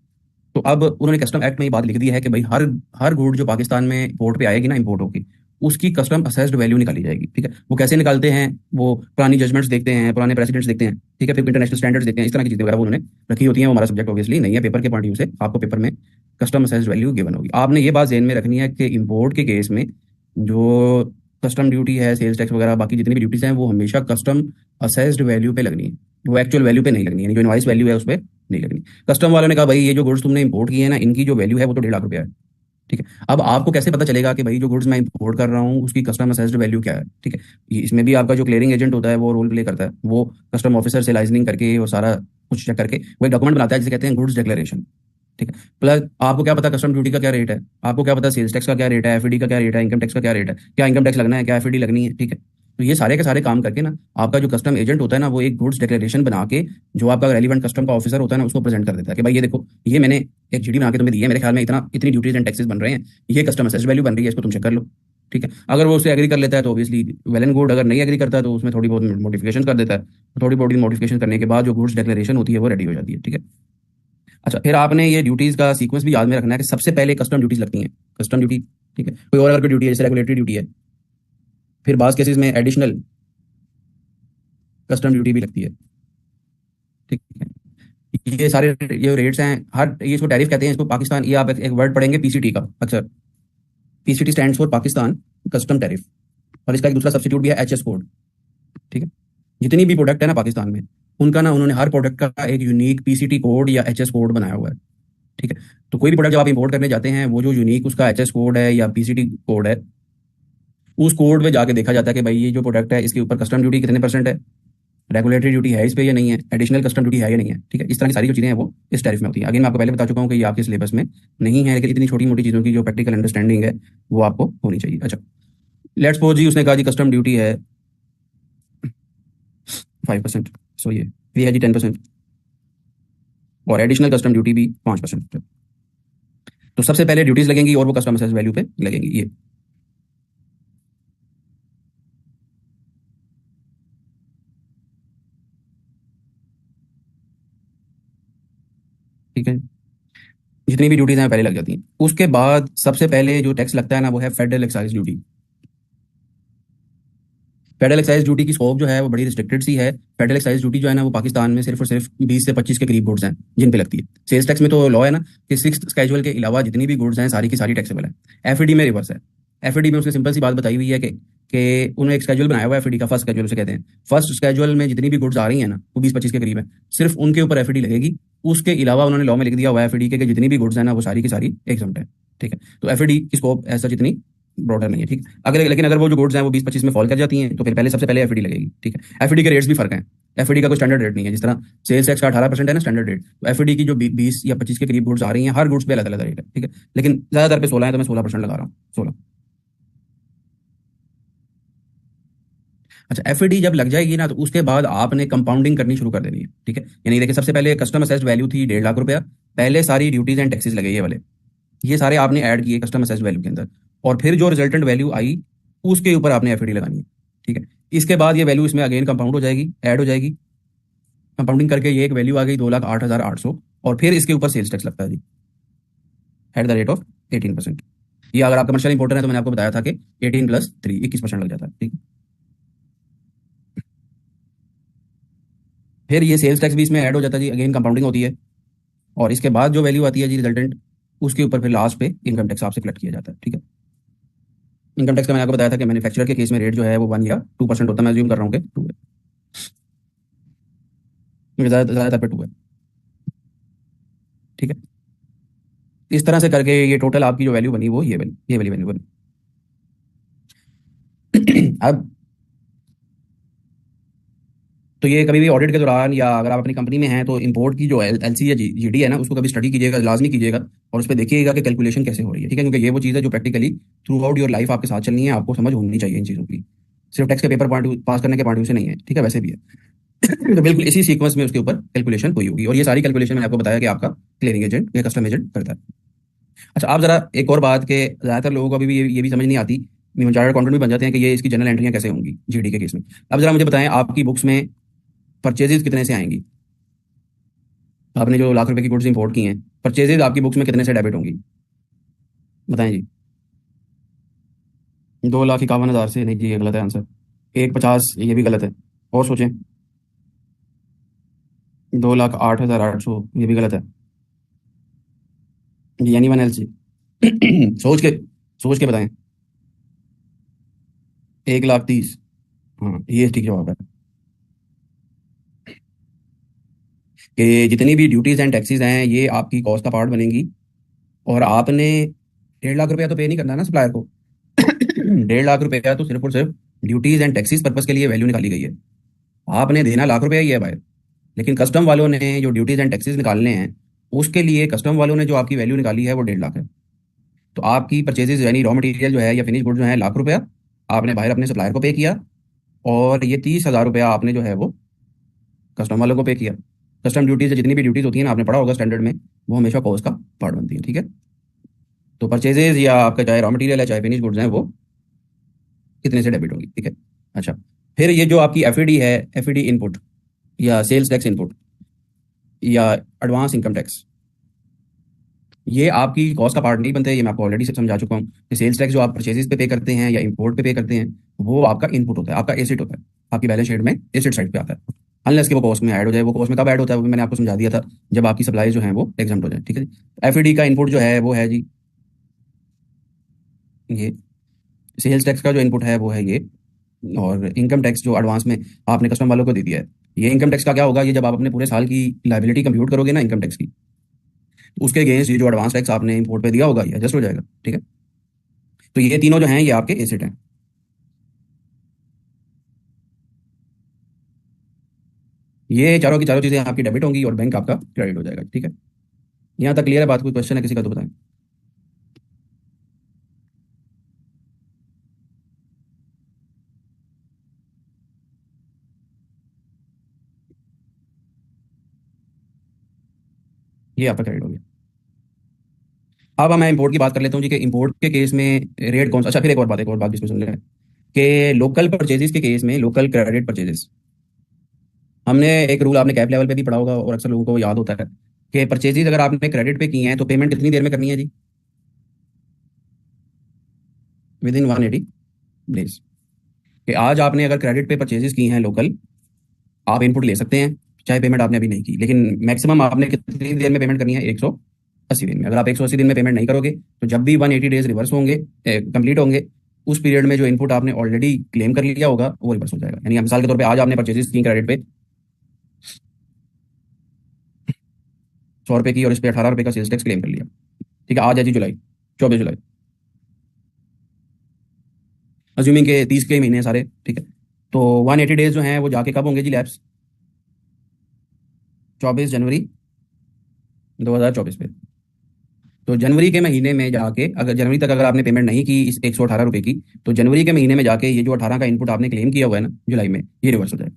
तो अब उन्होंने कस्टम एक्ट में ये बात लिख दी है कि भाई हर हर गुड जो पाकिस्तान में पोर्ट पे आएगी ना, इंपोर्ट होगी, उसकी कस्टम असेस्ड वैल्यू निकाली जाएगी। ठीक है। वो कैसे निकालते हैं, वो पुरानी जजमेंट्स देखते हैं, पुराने प्रेसिडेंट्स देखते हैं। ठीक है। फिर इंटरनेशनल स्टैंडर्ड्स देखते हैं, इस तरह की चीजें वगैरह वो उन्होंने रखी होती हैं। वो हमारा सब्जेक्ट ऑब्वियसली नहीं है पेपर के पॉइंट व्यू से, आपको पेपर में कस्टम असेस्ड वैल्यू गिवन होगी। आपने ये बात ध्यान में रखनी है कि इंपोर्ट के केस में जो कस्टम ड्यूटी है, सेल्स टैक्स वगैरह बाकी जितनी भी ड्यूटीज हैं, वो हमेशा कस्टम असेस्ड वैल्यू पे लगनी है, वो एक्चुअल वैल्यू पे नहीं लगनी है, जो इनवाइस वैल्यू है उस पर नहीं लगनी। कस्टम वालों ने कहा भाई ये जो गुड्स तुमने इंपोर्ट किए हैं ना, इनकी जो वैल्यू है वो तो 1.5 लाख रुपया है। ठीक है। अब आपको कैसे पता चलेगा कि भाई जो गुड्स मैं इंपोर्ट कर रहा हूँ उसकी कस्टम असेस्ड वैल्यू क्या है। ठीक है। इसमें भी आपका जो क्लियरिंग एजेंट होता है वो रोल प्ले करता है, वो कस्टम ऑफिसर से लाइजनिंग करके वो सारा कुछ चेक करके वो एक डॉक्यूमेंट बनाता है जिसे कहते हैं गुड्स डिक्लेरेशन। ठीक है। प्लस आपको क्या पता कस्टम ड्यूटी का क्या रेट है, आपको क्या पता सेल्स टैक्स का क्या रेट है, एफईडी का क्या रेट है, इनकम टैक्स का क्या रेट है, क्या इनकम टैक्स लगना है, क्या एफईडी लगनी है। ठीक है। तो ये सारे के सारे काम करके ना, आपका जो कस्टम एजेंट होता है ना, वो एक गुड्स डिक्लेरेशन बना के जो आपका रेलिवेंट कस्टम का ऑफिसर होता है ना, उसको प्रेजेंट कर देता है कि भाई ये देखो, ये मैंने एक जीडी बना के तुम्हें दी है, मेरे ख्याल में इतना इतनी ड्यूटीज एंड टैक्सेस बन रहे हैं, ये कस्टम असेस्ड वैल्यू बन रही है, इसको तुम चेक कर लो। ठीक है। अगर वो उससे एग्री कर लेता है तो ऑब्वियसली वेल एंड गुड, अगर नहीं एग्री करता है तो उसमें थोड़ी बहुत मॉडिफिकेशन कर देता है। थोड़ी बहुत मॉडिफिकेशन करने के बाद जो गुड्स डिक्लेरेशन होती है वो रेडी हो जाती है। ठीक है। अच्छा, फिर आपने ये ड्यूटीज का सीक्वेंस भी याद में रखना है कि सबसे पहले कस्टम ड्यूटीज लगती हैं, कस्टम ड्यूटी, ठीक है। कोई और अगर कोई ड्यूटी है जैसे रेगुलेटरी ड्यूटी है, फिर बाज़ केसेस में एडिशनल कस्टम ड्यूटी भी लगती है, ठीक है। ये सारे ये रेट्स हैं, हर ये इसको टैरिफ कहते हैं, इसको पाकिस्तान, ये आप एक वर्ड पढ़ेंगे पीसीटी का अक्सर, PCT stands for Pakistan custom tariff, और इसका एक दूसरा सब्स्टिट्यूट भी है एचएस कोड, ठीक है। जितनी भी प्रोडक्ट है ना पाकिस्तान में, उनका ना उन्होंने हर प्रोडक्ट का एक यूनिक पीसीटी कोड या एचएस कोड बनाया हुआ है, ठीक है। तो कोई भी प्रोडक्ट जब आप इंपोर्ट करने जाते हैं, वो जो यूनिक उसका एचएस कोड है या पीसीटी कोड है, उस कोड में जाके देखा जाता है कि भाई ये जो प्रोडक्ट है इसके ऊपर कस्टम ड्यूटी कितने परसेंट है, रेगुलेटरी ड्यूटी है इस पे या नहीं है, एडिशनल कस्टम ड्यूटी है या नहीं है, ठीक है। इस तरह की सारी जो चीज़ें हैं वो इस टैरिफ में होती है। अगेन मैं आपको पहले बता चुका हूँ कि ये आपके सिलेबस में नहीं है, लेकिन इतनी छोटी मोटी चीज़ों की जो प्रैक्टिकल अंडरस्टैंडिंग है वो आपको होनी चाहिए। अच्छा, लेट्स सपोज जी उसने कहा जी कस्टम ड्यूटी है 5%, सो ये है जी 10%, और एडिशनल कस्टम ड्यूटी भी 5%। तो सबसे पहले ड्यूटीज लगेंगी और वो कस्टम असेस वैल्यू पे लगेंगी ये, ठीक है। जितनी भी ड्यूटीज हैं पहले लग जाती हैं। उसके बाद सबसे पहले जो टैक्स लगता है ना वो है federal excise duty. Federal excise duty की स्कोप जो है वो बड़ी रिस्ट्रिक्टेड सी है। फेडरल एक्साइज ड्यूटी जो है ना वो पाकिस्तान में सिर्फ और सिर्फ 20 से 25 के करीब गुड्स हैं जिन पे लगती है। सेल्स टैक्स में तो लॉ है ना कि 6th स्केजुअल के अलावा जितनी भी गुड्स हैं सारी की सारी टैक्सेबल है। एफईडी में रिवर्स है। एफईडी में उसकी सिंपल सी बात बताई हुई है कि उन्होंने एक स्केजुअल बनाया हुआ है एफईडी का, फर्स्ट स्केजुअल उसे कहते हैं। फर्स्ट स्केजुअल में जितनी भी गुड्स आ रही हैं ना वो 20-25 के करीब है, सिर्फ उनके ऊपर एफईडी लगेगी। उसके अलावा उन्होंने लॉ में लिख दिया हुआ है एफईडी के कि जितनी भी गुड्स हैं ना वो सारी की सारी एग्जम्प्ट है, ठीक है। तो एफईडी की स्कोप ऐसा जितनी ब्रॉडर नहीं है, ठीक। अगर लेकिन अगर वो जो गुड्स हैं वो 20-25 में फॉल कर जाती हैं तो फिर पहले सबसे पहले एफईडी लगेगी, ठीक है। एफईडी के रेट्स भी फर्क हैं। एफईडी का कोई स्टैंडर्ड रेट नहीं है, जिस तरह सेल्स टैक्स का 18% है ना स्टैंडर्ड रेट, तो एफईडी की जो 20 या 25 के करीब गुड्स आ रही हैं हर गुड्स पे अलग अलग रेट है, ठीक है। लेकिन ज्यादातर पे 16 है तो मैं 16% लगा रहा हूँ, 16। अच्छा, एफईडी जब लग जाएगी ना तो उसके बाद आपने कंपाउंडिंग करनी शुरू कर देनी है, ठीक है। यानी देखिए सबसे पहले कस्टम असेस्ड वैल्यू थी 1.5 लाख रुपया, पहले सारी ड्यूटीज एंड टैक्सेस लगे ये वाले, ये सारे आपने ऐड किए कस्टम असेस्ड वैल्यू के अंदर, और फिर जो रिजल्टेंट वैल्यू आई उसके ऊपर आपने एफईडी लगानी है, ठीक है। इसके बाद ये वैल्यू इसमें अगेन कंपाउंड हो जाएगी, ऐड हो जाएगी, कंपाउंडिंग करके ये एक वैल्यू आ गई 2,08,800, और फिर इसके ऊपर सेल्स टैक्स लगता है जी एट द रेट ऑफ 18%। ये अगर आप कमर्शियल इंपोर्टर है तो मैंने आपको बताया था कि 18+3 21% लग जाता है, ठीक है। फिर ये सेल्स टैक्स भी इसमें ऐड हो जाता है जी, अगेन कंपाउंडिंग होती है, और इसके बाद जो वैल्यू आती है जी रिजल्टेंट, उसके ऊपर फिर लास्ट पे इनकम टैक्स आपसे कलेक्ट किया जाता है, ठीक है। इनकम टैक्स का मैंने आपको बताया था कि मैन्युफैक्चरर के केस में रेट जो है वो 1 या 2% होता है, मैं अज्यूम कर रहा हूँ कि 2 है, क्योंकि ज़्यादातर पे 2 है, ठीक है। इस तरह से करके ये टोटल आपकी जो वैल्यू बनी वो ये वाली वैल्यू बनी। अब तो ये कभी भी ऑडिट के दौरान या अगर आप अपनी कंपनी में हैं तो इंपोर्ट की जो एलसी या जीडी है ना उसको कभी स्टडी कीजिएगा, लाजमी कीजिएगा, और उस पर देखिएगा कि कैलकुलेशन कैसे हो रही है, ठीक है। क्योंकि ये वो चीज़ है जो practically through out your life आपके साथ चलनी है, आपको समझ होनी चाहिए इन चीज़ों की, सिर्फ टैक्स के पेपर पॉइंट पास करने के पॉइंट से नहीं है, ठीक है, वैसे भी है। तो बिल्कुल इसी सीक्वेंस में उसके ऊपर कैलकुलेशन हुई होगी, और ये सारी कैलकुलेशन मैंने आपको बताया कि आपका क्लियरिंग एजेंट या कस्टम एजेंट करता है। अच्छा, आप जरा एक और बात के ज़्यादातर लोगों को अभी भी ये भी समझ नहीं आती, चार्टर्ड अकाउंटेंट भी बन जाते हैं कि ये इसकी जनरल एंट्रियाँ कैसे होंगी जीडी के केस में। अब जरा मुझे बताएं आपकी बुक्स में परचेजेज कितने से आएंगी, आपने जो लाख रुपए की गुड्स इंपोर्ट की हैं, परचेजेज आपकी बुक्स में कितने से डेबिट होंगी, बताएं जी। 2,51,000 से नहीं जी, ये गलत है आंसर। 1,50 ये भी गलत है, और सोचें। 2,08,800 ये भी गलत है जी, एनी वन एल्स जी। सोच के बताएं। 1,30,000, हाँ ये ठीक जवाब है। कि जितनी भी ड्यूटीज एंड टैक्सेस हैं ये आपकी कॉस्ट का पार्ट बनेंगी, और आपने 1.5 लाख रुपया तो पे नहीं करना ना सप्लायर को। 1.5 लाख रुपया तो सिर्फ और सिर्फ ड्यूटीज एंड टैक्सेस पर्पज के लिए वैल्यू निकाली गई है, आपने देना लाख रुपया ही है भाई। लेकिन कस्टम वालों ने जो ड्यूटीज एंड टैक्सेस निकालने हैं उसके लिए कस्टम वालों ने जो आपकी वैल्यू निकाली है वो 1.5 लाख है। तो आपकी परचेजेज यानी रॉ मटेरियल जो है या फिनिश गुड जो है लाख रुपया आपने बाहर अपने सप्लायर को पे किया, और ये 30,000 रुपया आपने जो है वो कस्टम वालों को पे किया। कस्टम ड्यूटीज जितनी भी ड्यूटीज होती है ना, आपने पढ़ा होगा स्टैंडर्ड में, वो हमेशा कॉस्ट का पार्ट बनती है, ठीक है। तो परचेजेज या आपका चाहे रॉ मटेरियल है चाहे फिनिश गुड्स हैं वो कितने से डेबिट होगी, ठीक है। अच्छा, फिर ये जो आपकी एफईडी है, एफईडी इनपुट या सेल्स टैक्स इनपुट या एडवांस इनकम टैक्स, ये आपकी कॉस्ट का पार्ट नहीं बनते, ये मैं आपको ऑलरेडी समझा चुका हूँ कि सेल्स टैक्स जो आप परचेजेस पे करते हैं या इंपोर्ट पे करते हैं, वो आपका इनपुट होता है, आपका एसेट होता है, आपकी बैलेंस शीट में एसेट साइड पे आता है, अनलेस कि वो कॉस्ट में ऐड हो जाए। वो कॉस्ट में कब ऐड होता है, वो भी मैंने आपको समझा दिया था, जब आपकी सप्लाई जो है वो एग्जाम्प्ट हो जाए। ठीक है जी। एफईडी का इनपुट जो है वो है जी ये, सेल्स टैक्स का जो इनपुट है वो है ये, और इनकम टैक्स जो एडवांस में आपने कस्टमर वालों को दे दिया है, ये इनकम टैक्स का क्या होगा, ये जब आप अपने पूरे साल की लाइबिलिटी कंप्यूट करोगे ना इनकम टैक्स की, तो उसके अगेंस्ट ये जो एडवांस टैक्स आपने इंपोर्ट पे दिया होगा ये एडजस्ट हो जाएगा। ठीक है, तो ये तीनों जो हैं ये आपके एसेट हैं। ये चारों की चारों चीजें आपकी डेबिट होंगी और बैंक आपका क्रेडिट हो जाएगा। ठीक है, यहाँ तक क्लियर है बात? कोई क्वेश्चन है किसी का तो बताएं। ये आपका क्रेडिट हो गया। अब मैं इंपोर्ट की बात कर लेता हूँ जी, कि इंपोर्ट के केस में रेट कौन सा। अच्छा, फिर एक और बात जिसमें सुन लें कि लोकल परचेजेस के केस में, लोकल क्रेडिट परचेजेस, हमने एक रूल आपने कैप लेवल पे भी पढ़ा होगा और अक्सर लोगों को याद होता है कि परचेजेस अगर आपने क्रेडिट पे की हैं तो पेमेंट कितनी देर में करनी है जी? With in 180 days. कि आज आपने अगर क्रेडिट पे परचेजेस की हैं लोकल, आप इनपुट ले सकते हैं चाहे पेमेंट आपने अभी नहीं की, लेकिन मैक्सिमम आपने कितनी देर में पेमेंट करनी है? 180 दिन में। अगर आप 180 दिन में पेमेंट नहीं करोगे तो जब भी 180 डेज रिवर्स होंगे, कंप्लीट होंगे, उस पीरियड में जो इनपुट आपने ऑलरेडी क्लेम कर लिया होगा वो रिवर्स हो जाएगा। यानी मिसाल के तौर पे आज आपने परचेजेस की क्रेडिट पे 100 रुपए की, और इस पे 18 रुपए का सेल्स टैक्स क्लेम कर लिया। ठीक है, आज है जी जुलाई, 24 जुलाई, अज्यूमिंग के 30 के महीने हैं सारे। ठीक है, तो 180 डेज जो हैं वो जाके कब होंगे जी लैप्स? 24 जनवरी 2024 पे। तो जनवरी के महीने में जाके, अगर जनवरी तक अगर आपने पेमेंट नहीं की इस 118 रुपए की, तो जनवरी के महीने में जाके ये जो 18 का इनपुट आपने क्लेम किया हुआ है ना जुलाई में, ये रिवर्स हो जाएगा।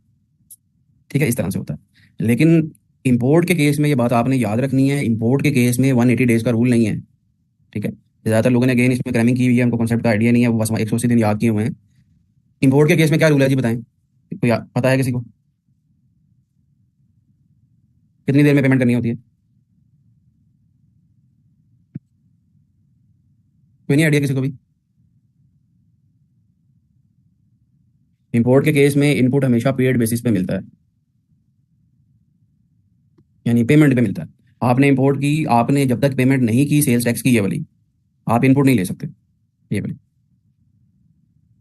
ठीक है, इस तरह से होता है। लेकिन इंपोर्ट के केस में ये बात आपने याद रखनी है, इंपोर्ट के केस में 180 डेज का रूल नहीं है। ठीक है, ज़्यादातर लोगों ने अगेन इसमें क्रैमिंग की हुई है, उनको कॉन्सेप्ट का आइडिया नहीं है, वो बस 180 दिन याद किए हुए हैं। इंपोर्ट के केस में क्या रूल है जी बताएं, कोई पता है किसी को? कितनी देर में पेमेंट करनी होती है? कोई नहीं आइडिया किसी को भी? इंपोर्ट के केस में इनपुट हमेशा पेड बेसिस पे मिलता है, यानी पेमेंट पे मिलता है। आपने इंपोर्ट की, आपने जब तक पेमेंट नहीं की सेल्स टैक्स की ये वाली, आप इनपुट नहीं ले सकते ये वाली।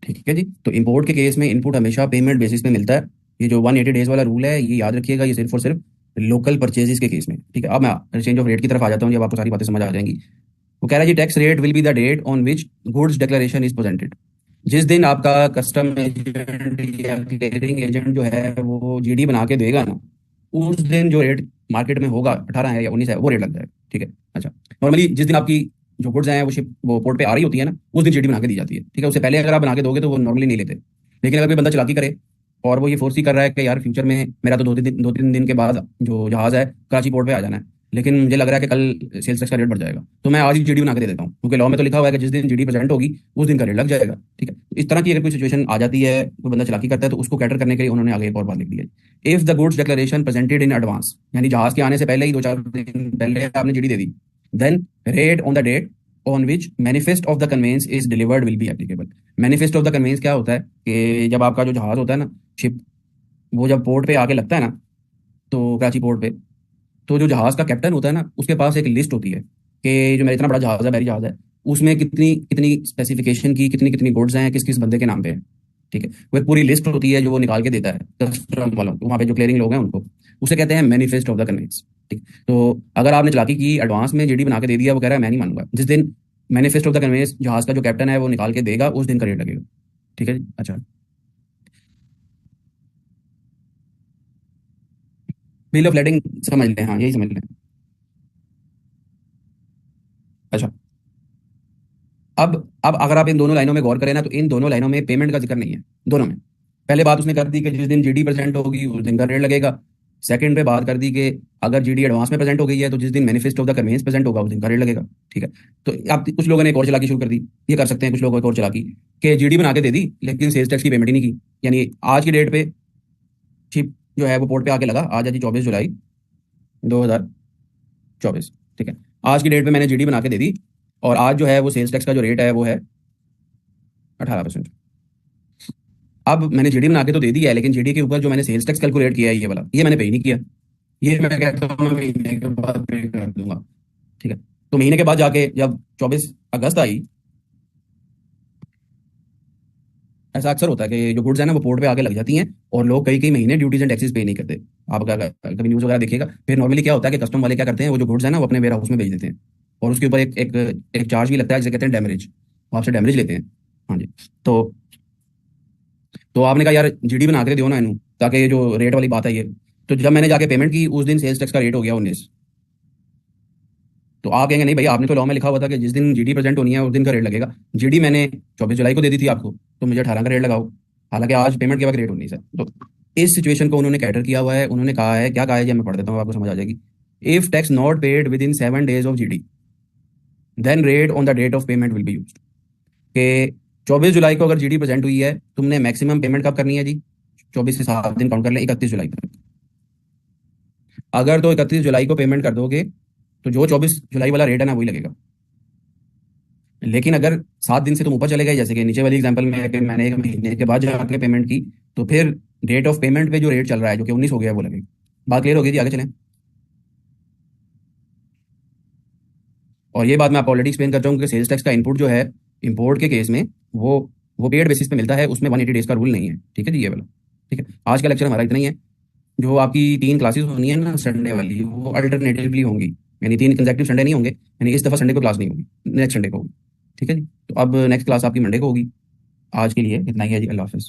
ठीक है जी, तो इंपोर्ट के केस में इनपुट हमेशा पेमेंट बेसिस पे मिलता है। ये जो 180 डेज वाला रूल है ये याद रखिएगा, ये सिर्फ और सिर्फ लोकल परचेजेस के केस में। ठीक है, अब मैं चेंज ऑफ रेट की तरफ आ जाता हूँ, जब आपको सारी बातें समझ आ जाएंगी। वो कह रहा है जी, tax rate will be the date on which goods declaration is presented. जिस दिन आपका कस्टम एजेंट या क्लियरिंग एजेंट जो है वो जीडी बना के देगा ना, उस दिन जो रेट मार्केट में होगा 18 है या 19 है, वो रेट लग जाएगा। ठीक है, अच्छा, नॉर्मली जिस दिन आपकी जो गुड्स हैं वो पोर्ट पे आ रही होती है ना, उस दिन जीडी बना के दी जाती है। ठीक है, उससे पहले अगर आप बना के दोगे तो वो नॉर्मली नहीं लेते। लेकिन अगर कोई बंदा चालाकी करे और वो ये फोर्स ही कर रहा है कि यार फ्यूचर में मेरा तो 2-3 दिन के बाद जो जहाज है कराची पोर्ट पे आ जाना है, लेकिन मुझे लग रहा है कि कल सेल्स टैक्स का रेट बढ़ जाएगा, तो मैं आज ही जीडी बना के दे देता हूँ, क्योंकि लॉ में तो लिखा हुआ है कि जिस दिन जीडी प्रेजेंट होगी उस दिन का रेट लग जाएगा। ठीक है, तो इस तरह की अगर कोई सिचुएशन आ जाती है, कोई बंदा चालाकी करता है, तो उसको कैटर करने के लिए उन्होंने आगे एक और बात लिख दी है, if the goods declaration presented in advance, यानी जहाज के आने से पहले ही 2-4 दिन पहले आपने जीडी दे दी, then rate on the date on which manifest of the conveyance is delivered will be applicable. Manifest of the conveyance क्या होता है कि जब आपका जो जहाज होता है ना, शिप, वो जब पोर्ट पे आके लगता है ना, तो कराची पोर्ट पे, तो जो जहाज का कैप्टन होता है ना, उसके पास एक लिस्ट होती है कि जो मेरा इतना बड़ा जहाज है, बैरी जहाज है, उसमें कितनी कितनी स्पेसिफिकेशन की कितनी कितनी गुड्स हैं, किस किस बंदे के नाम पे है। ठीक है, वो एक पूरी लिस्ट होती है जो वो निकाल के देता है कस्टम वालों को, वहाँ पे जो क्लियरिंग लोग हैं उनको, उसे कहते हैं मैनिफेस्ट ऑफ द कन्वेंस। ठीक, तो अगर आपने चालाकी की, एडवांस में जीडी बना के दे दिया, वो कह रहा है मैं नहीं मानूंगा, जिस दिन मैनिफेस्ट ऑफ द कन्वेंस जहाज का जो कैप्टन है वो निकाल के देगा, उस दिन का रेट लगेगा। ठीक है जी, अच्छा, बिल ऑफ लेडिंग समझ लें, हाँ यही समझ लें। अच्छा, अब अगर आप इन दोनों लाइनों में गौर करें ना, तो इन दोनों लाइनों में पेमेंट का जिक्र नहीं है दोनों में। पहले बात उसने कर दी कि जिस दिन जीडी प्रेजेंट होगी उस दिन का रेट लगेगा। सेकंड पे बात कर दी कि अगर जीडी एडवांस में प्रेजेंट हो गई है तो जिस दिन manifest of the convince present होगा उस दिन का रेट लगेगा। ठीक है, तो अब कुछ लोगों ने एक और चालाकी शुरू कर दी, ये कर सकते हैं कुछ लोगों को एक और चालाकी, कि जीडी बना के दे दी लेकिन सेल्स टैक्स की पेमेंट ही नहीं की। यानी आज की डेट पे शिप जो है वो पोर्ट पे आके लगा, आज है जी 24 जुलाई 2024। ठीक है, आज की डेट पे मैंने जीडी बना के दे दी, और आज जो है वो सेल्स टैक्स का जो रेट है वो है 18%। अब मैंने जीडी बना के तो दे दिया है, लेकिन जीडी के ऊपर जो मैंने सेल्स टैक्स कैलकुलेट किया है ये वाला, ये मैंने पे ही नहीं किया। ये मैं कहता हूँ मैं महीने के बाद पे कर दूंगा। ठीक है, तो महीने के बाद जाके जब 24 अगस्त आई, ऐसा अक्सर होता है कि जो गुड्स है ना वो पोर्ट पे आके लग जाती हैं, और लोग कई कई महीने ड्यूटीज एंड टैक्सेस पे नहीं करते। आप अगर कभी न्यूज़ वगैरह देखिएगा, फिर नॉर्मली क्या होता है कि कस्टम वाले क्या करते हैं, वो जो गुड्स है ना वो अपने वेयर हाउस में भेज देते हैं, और उसके ऊपर एक एक एक चार्ज भी लगता है जिसे कहते हैं डैमरेज। वो आपसे डैमरेज लेते हैं। हाँ जी। तो तो आपने कहा यार जीडी बना के दो ना इनू, ताकि ये जो रेट वाली बात है ये। तो जब मैंने जाके पेमेंट की उस दिन सेल्स टैक्स का रेट हो गया 19। तो आप कहेंगे नहीं भाई, आपने तो लॉ में लिखा हुआ था कि जिस दिन जीडी प्रेजेंट होनी है उस दिन का रेट लगेगा। जीडी मैंने 24 जुलाई को दे दी थी आपको, तो मुझे 18 का रेट लगाओ, हालांकि आज पेमेंट के वक्त रेट 19 है। तो इस सिचुएशन को उन्होंने कैटर किया हुआ है। उन्होंने कहा है, क्या कहा है, ये मैं पढ़ देता हूँ आपको समझ आ जाएगी। If tax not paid within 7 days of GD, then rate on the date of payment will be use. के 24 जुलाई को अगर जीडी प्रेजेंट हुई है, तुमने मैक्सिमम पेमेंट कब करनी है जी? 24 से 7 दिन काउंट कर लें, 31 जुलाई तक। अगर तो 31 जुलाई को पेमेंट कर दोगे तो जो 24 जुलाई वाला रेट है ना वही लगेगा। लेकिन अगर 7 दिन से तुम ऊपर चले गए, जैसे कि नीचे वाली एग्जांपल में है कि मैंने एक महीने के बाद जाके पेमेंट की, तो फिर डेट ऑफ पेमेंट पे जो रेट चल रहा है जो कि 19 हो गया है वो लगेगा। बात क्लियर हो गई थी? आगे चलें। और ये बात मैं आपको ऑलरेडी एक्सप्लेन कर चुका हूँ कि सेल्स टैक्स का इनपुट जो है इंपोर्ट के केस में वो वो पेड बेसिस पे मिलता है, उसमें 180 डेज का रूल नहीं है। ठीक है जी, ये वाला। ठीक है, आज का लेक्चर हमारा इतना ही है। जो आपकी 3 क्लासेस होनी है ना संडे वाली, वो अल्टरनेटिवली होंगी, यानी 3 कंसेक्टिव संडे नहीं होंगे, यानी इस दफ़ा संडे को क्लास नहीं होगी, नेक्स्ट संडे को होगी। ठीक है जी। तो अब नेक्स्ट क्लास आपकी मंडे को होगी। आज के लिए इतना ही है जी, अल्लाह हाफिज़।